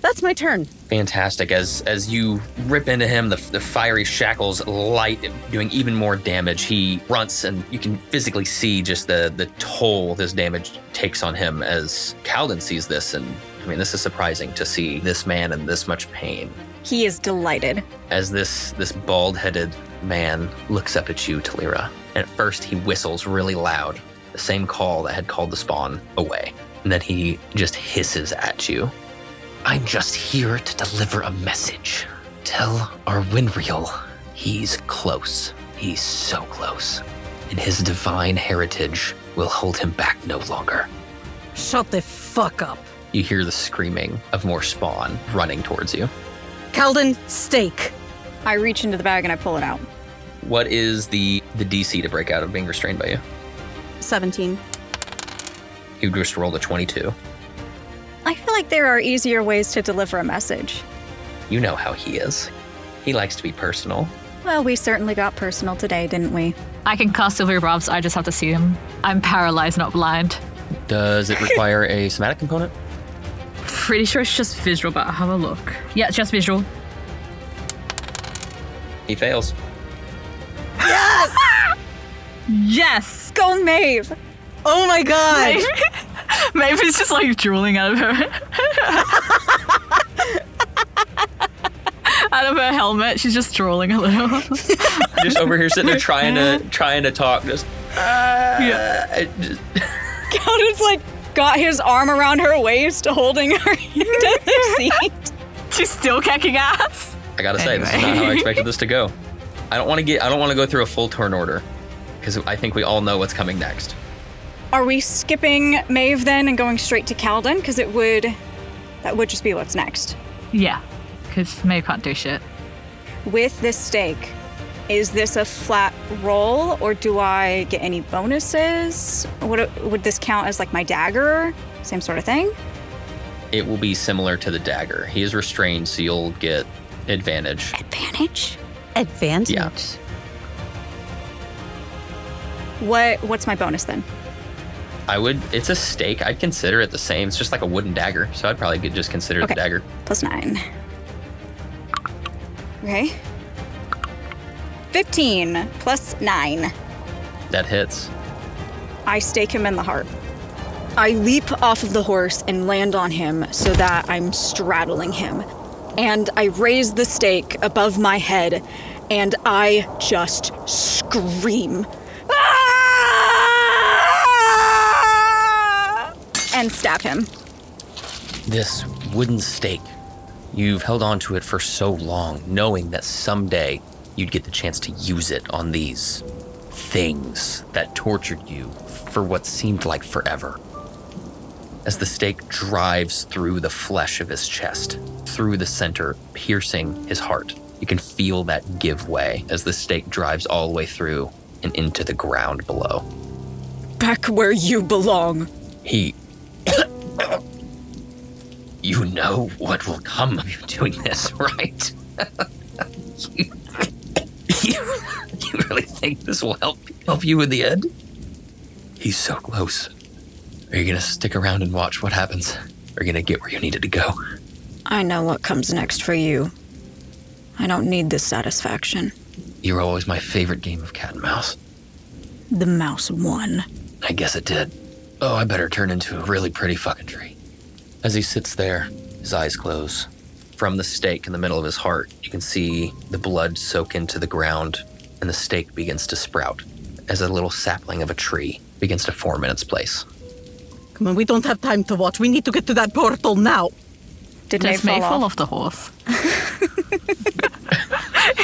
D: That's my turn.
B: Fantastic. As you rip into him, the fiery shackles light, doing even more damage. He grunts, and you can physically see just the toll this damage takes on him as Kaldin sees this. And I mean, this is surprising to see this man in this much pain.
A: He is delighted.
B: As this bald-headed man looks up at you, Thalira. And at first, he whistles really loud, the same call that had called the spawn away. And then he just hisses at you. I'm just here to deliver a message. Tell our Winreal he's close. He's so close. And his divine heritage will hold him back no longer.
G: Shut the fuck up.
B: You hear the screaming of more spawn running towards you.
G: Kaldin, stake.
A: I reach into the bag and I pull it out.
B: What is the DC to break out of being restrained by you?
D: 17.
B: You just rolled a 22.
A: I feel like there are easier ways to deliver a message.
B: You know how he is. He likes to be personal.
A: Well, we certainly got personal today, didn't we?
E: I can cast Silvery Robs, I just have to see him. I'm paralyzed, not blind.
B: Does it require a somatic component?
E: Pretty sure it's just visual, but I'll have a look. Yeah, it's just visual.
B: He fails.
G: Yes!
E: Yes!
A: Go, Maeve!
G: Oh my god!
E: Maeve is just like drooling out of her out of her helmet. She's just drooling a little.
B: Just over here sitting there trying to talk. Just
A: Kaldin's like got his arm around her waist, holding her into the seat.
E: She's still kicking ass.
B: I gotta say, this is not how I expected this to go. I don't want to go through a full turn order because I think we all know what's coming next.
A: Are we skipping Maeve then and going straight to Kaldin? Because that would just be what's next.
E: Yeah, because Maeve can't do shit.
A: With this stake, is this a flat roll or do I get any bonuses? Would this count as like my dagger? Same sort of thing?
B: It will be similar to the dagger. He is restrained, so you'll get advantage.
A: Advantage?
D: Advantage?
B: Yeah.
A: What's my bonus then?
B: It's a stake. I'd consider it the same. It's just like a wooden dagger. So I'd probably just consider it the dagger.
A: +9. Okay. 15 +9.
B: That hits.
A: I stake him in the heart. I leap off of the horse and land on him so that I'm straddling him. And I raise the stake above my head and I just scream. And stab him.
B: This wooden stake, you've held on to it for so long, knowing that someday you'd get the chance to use it on these things that tortured you for what seemed like forever. As the stake drives through the flesh of his chest, through the center, piercing his heart, you can feel that give way as the stake drives all the way through and into the ground below.
A: Back where you belong.
B: You know what will come of you doing this, right? you really think this will help you in the end? He's so close. Are you gonna stick around and watch what happens? Or are you gonna get where you needed to go?
H: I know what comes next for you. I don't need this satisfaction.
B: You were always my favorite game of cat and mouse.
H: The mouse won.
B: I guess it did. Oh, I better turn into a really pretty fucking tree. As he sits there, his eyes close. From the stake in the middle of his heart, you can see the blood soak into the ground, and the stake begins to sprout as a little sapling of a tree begins to form in its place.
G: Come on, we don't have time to watch. We need to get to that portal now.
A: Did
E: Does
A: Maeve
E: Maeve fall off the horse?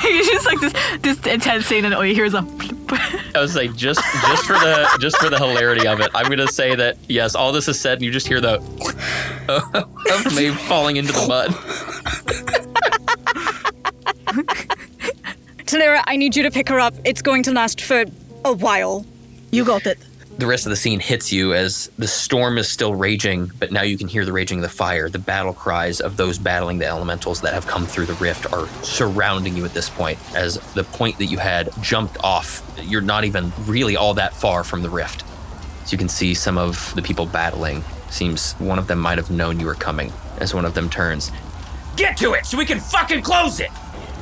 E: It's just like this intense scene, and all you hear is a bloop.
B: I was like, just for the hilarity of it, I'm gonna say that yes, all this is said, and you just hear the of Maeve falling into the mud.
A: Thalira, I need you to pick her up. It's going to last for a while.
G: You got it.
B: The rest of the scene hits you as the storm is still raging, but now you can hear the raging of the fire. The battle cries of those battling the elementals that have come through the rift are surrounding you at this point. As the point that you had jumped off, you're not even really all that far from the rift. So you can see some of the people battling. Seems one of them might have known you were coming, as one of them turns.
I: Get to it so we can fucking close it!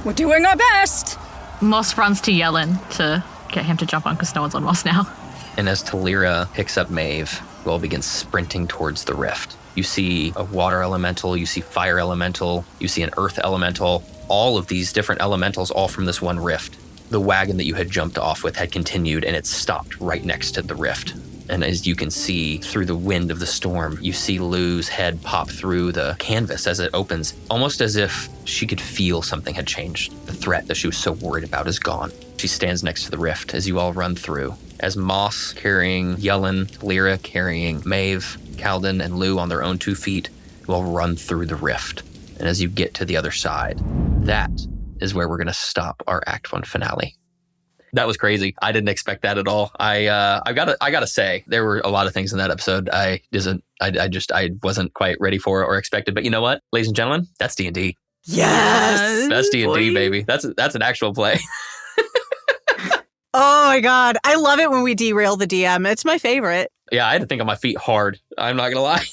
A: We're doing our best.
E: Moss runs to Yellen to get him to jump on because no one's on Moss now.
B: And as Thalira picks up Maeve, you all begin sprinting towards the rift. You see a water elemental, you see fire elemental, you see an earth elemental, all of these different elementals all from this one rift. The wagon that you had jumped off with had continued and it stopped right next to the rift. And as you can see through the wind of the storm, you see Lou's head pop through the canvas as it opens, almost as if she could feel something had changed. The threat that she was so worried about is gone. She stands next to the rift as you all run through. As Moss carrying Yellen, Thalira carrying Maeve, Kaldin, and Lou on their own 2 feet, you all run through the rift. And as you get to the other side, that is where we're going to stop our Act 1 finale. That was crazy. I didn't expect that at all. I gotta say, there were a lot of things in that episode I wasn't quite ready for or expected. But you know what, ladies and gentlemen, that's D&D.
G: Yes.
B: That's D&D, baby. That's an actual play.
D: Oh my God. I love it when we derail the DM. It's my favorite.
B: Yeah, I had to think on my feet hard. I'm not gonna lie.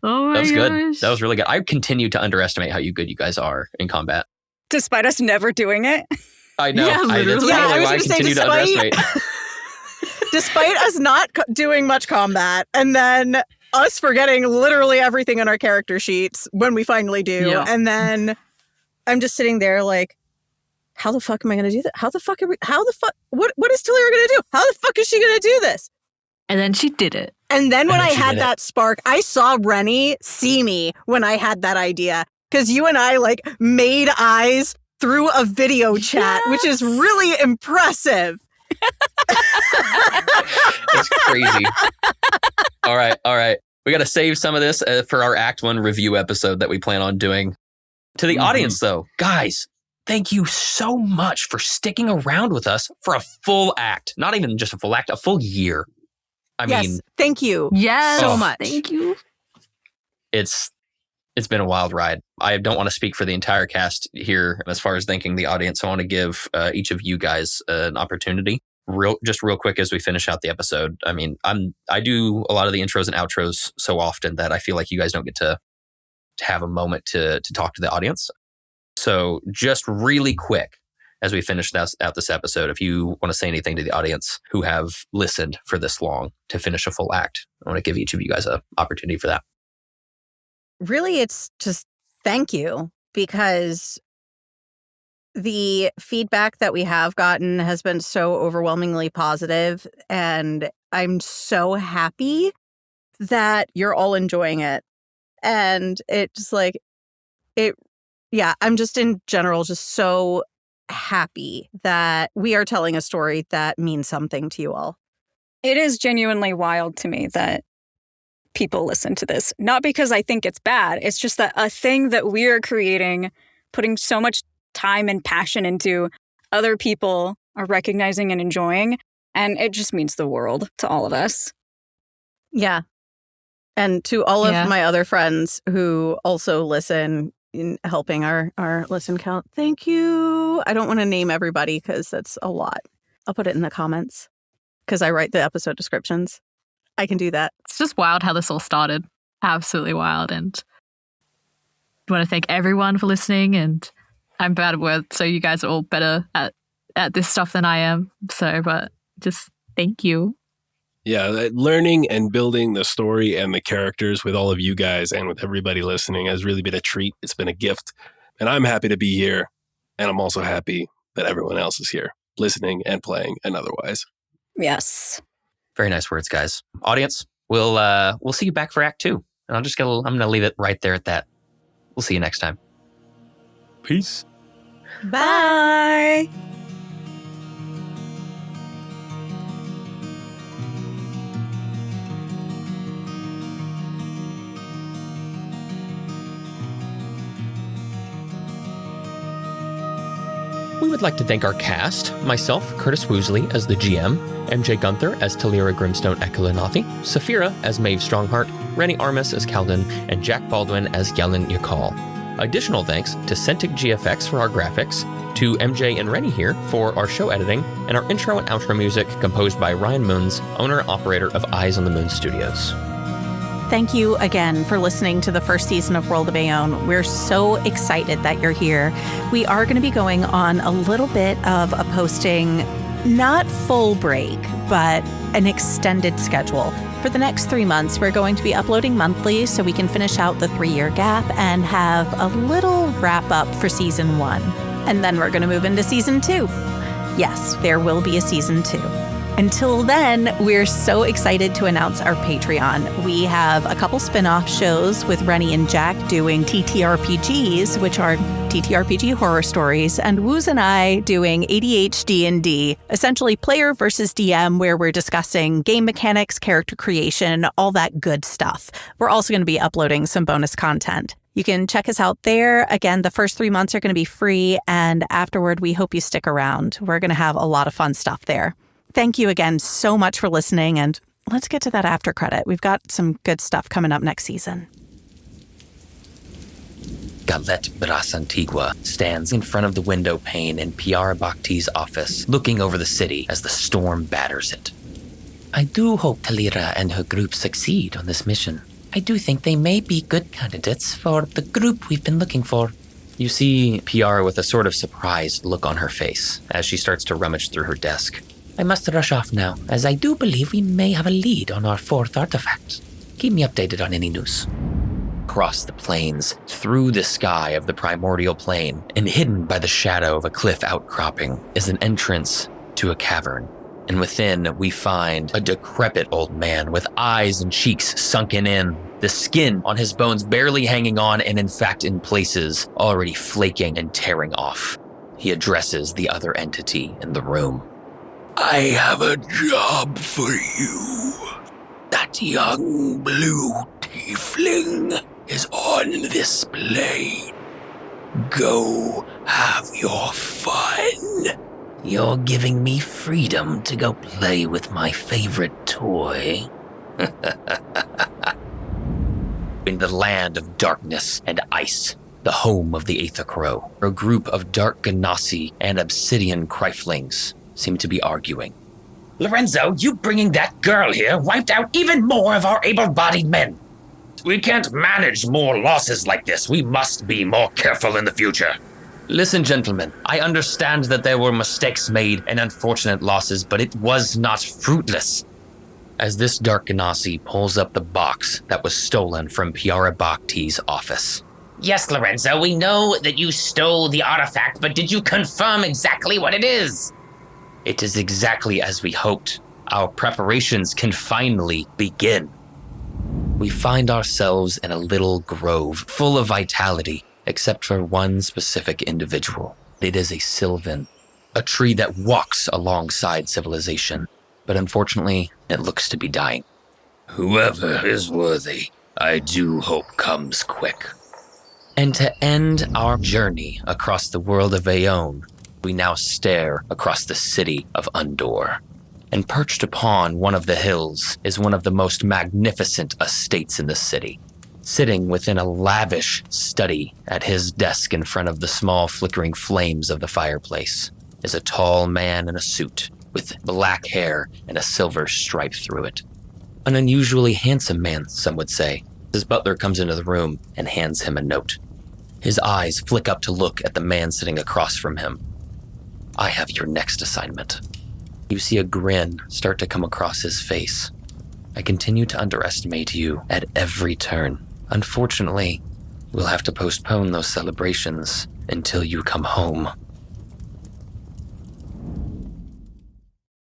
E: Oh my
B: That was
E: gosh.
B: good. That was really good. I continue to underestimate how good you guys are in combat.
A: Despite us never doing it.
B: I know.
E: Yeah,
B: That's
E: literally.
D: Yeah, I
B: probably
D: was
B: why I
D: gonna say,
B: continue to underestimate.
D: Despite us not doing much combat and then us forgetting literally everything on our character sheets when we finally do.
E: Yeah.
D: And then I'm just sitting there like, how the fuck am I going to do that? What is Thalira going to do? How the fuck is she going to do this?
E: And then she did it.
D: And then when
B: And
D: I
B: then she
D: had
B: did
D: that spark, I saw Rennie see me when I had that idea. Because you and I like made eyes through a video chat, which is really impressive.
B: It's crazy. All right. We got to save some of this for our Act 1 review episode that we plan on doing. To the audience, though, guys, thank you so much for sticking around with us for a full act. Not even just a full act, a full year. I mean,
D: thank you.
E: Yes.
D: So much.
E: Thank you.
B: It's been a wild ride. I don't want to speak for the entire cast here as far as thanking the audience. I want to give each of you guys an opportunity. Real quick as we finish out the episode. I mean, I do a lot of the intros and outros so often that I feel like you guys don't get to have a moment to talk to the audience. So just really quick as we finish out this episode, if you want to say anything to the audience who have listened for this long to finish a full act, I want to give each of you guys an opportunity for that.
D: Really, it's just thank you, because the feedback that we have gotten has been so overwhelmingly positive, and I'm so happy that you're all enjoying it. And it's like, I'm just in general just so happy that we are telling a story that means something to you all.
A: It is genuinely wild to me that people listen to this. Not because I think it's bad. It's just that a thing that we are creating, putting so much time and passion into, other people are recognizing and enjoying. And it just means the world to all of us.
D: Yeah. And to all of my other friends who also listen in helping our listen count, thank you. I don't want to name everybody because that's a lot. I'll put it in the comments because I write the episode descriptions. I can do that.
E: It's just wild how this all started. Absolutely wild. And I want to thank everyone for listening. And I'm bad at words, so you guys are all better at this stuff than I am. So, but just thank you.
F: Yeah, learning and building the story and the characters with all of you guys and with everybody listening has really been a treat. It's been a gift. And I'm happy to be here. And I'm also happy that everyone else is here, listening and playing and otherwise.
A: Yes.
B: Very nice words, guys. Audience, we'll see you back for Act 2. And I'm going to leave it right there at that. We'll see you next time.
F: Peace.
D: Bye.
J: We would like to thank our cast, myself, Curtis Woosley, as the GM, MJ Guenther as Thalira Grimstone Eku'Lanath, Sapheara as Maeve Strongheart, Rennie Armas as Kaldin, and Jack Baldwin as Jellen Ykalle. Additional thanks to Sentic GFX for our graphics, to MJ and Rennie here for our show editing, and our intro and outro music composed by Ryan Moons, owner-operator of Eyes on the Moon Studios.
D: Thank you again for listening to the first season of World of Ae'oene. We're so excited that you're here. We are going to be going on a little bit of a posting, not full break, but an extended schedule. For the next 3 months, we're going to be uploading monthly so we can finish out the 3-year gap and have a little wrap up for season 1. And then we're going to move into season 2. Yes, there will be a season 2. Until then, we're so excited to announce our Patreon. We have a couple spin-off shows with Rennie and Jack doing TTRPGs, which are TTRPG horror stories, and Woos and I doing ADHD&D, essentially player versus DM, where we're discussing game mechanics, character creation, all that good stuff. We're also going to be uploading some bonus content. You can check us out there. Again, the first 3 months are going to be free, and afterward, we hope you stick around. We're going to have a lot of fun stuff there. Thank you again so much for listening, and let's get to that after credit. We've got some good stuff coming up next season.
B: Galette Bras Antigua stands in front of the window pane in Piara Bakhti's office, looking over the city as the storm batters it. I do hope Thalira and her group succeed on this mission. I do think they may be good candidates for the group we've been looking for. You see Piara with a sort of surprised look on her face as she starts to rummage through her desk. I must rush off now, as I do believe we may have a lead on our 4th artifact. Keep me updated on any news. Across the plains, through the sky of the primordial plane, and hidden by the shadow of a cliff outcropping, is an entrance to a cavern. And within, we find a decrepit old man with eyes and cheeks sunken in, the skin on his bones barely hanging on and in fact in places already flaking and tearing off. He addresses the other entity in the room.
C: I have a job for you. That young blue tiefling is on this plane. Go have your fun.
B: You're giving me freedom to go play with my favorite toy. In the land of darkness and ice, the home of the Ae'oene, a group of dark Genasi and obsidian Criflings seem to be arguing.
I: Lorenzo, you bringing that girl here wiped out even more of our able-bodied men. We can't manage more losses like this. We must be more careful in the future.
B: Listen, gentlemen, I understand that there were mistakes made and unfortunate losses, but it was not fruitless. As this dark Genasi pulls up the box that was stolen from Piara Bakhti's office.
I: Yes, Lorenzo, we know that you stole the artifact, but did you confirm exactly what it is?
B: It is exactly as we hoped. Our preparations can finally begin. We find ourselves in a little grove full of vitality, except for one specific individual. It is a sylvan, a tree that walks alongside civilization, but unfortunately, it looks to be dying.
I: Whoever is worthy, I do hope comes quick.
B: And to end our journey across the world of Ae'oene, we now stare across the city of Undor. And perched upon one of the hills is one of the most magnificent estates in the city. Sitting within a lavish study at his desk in front of the small flickering flames of the fireplace is a tall man in a suit with black hair and a silver stripe through it. An unusually handsome man, some would say. His butler comes into the room and hands him a note. His eyes flick up to look at the man sitting across from him. I have your next assignment. You see a grin start to come across his face. I continue to underestimate you at every turn. Unfortunately, we'll have to postpone those celebrations until you come home.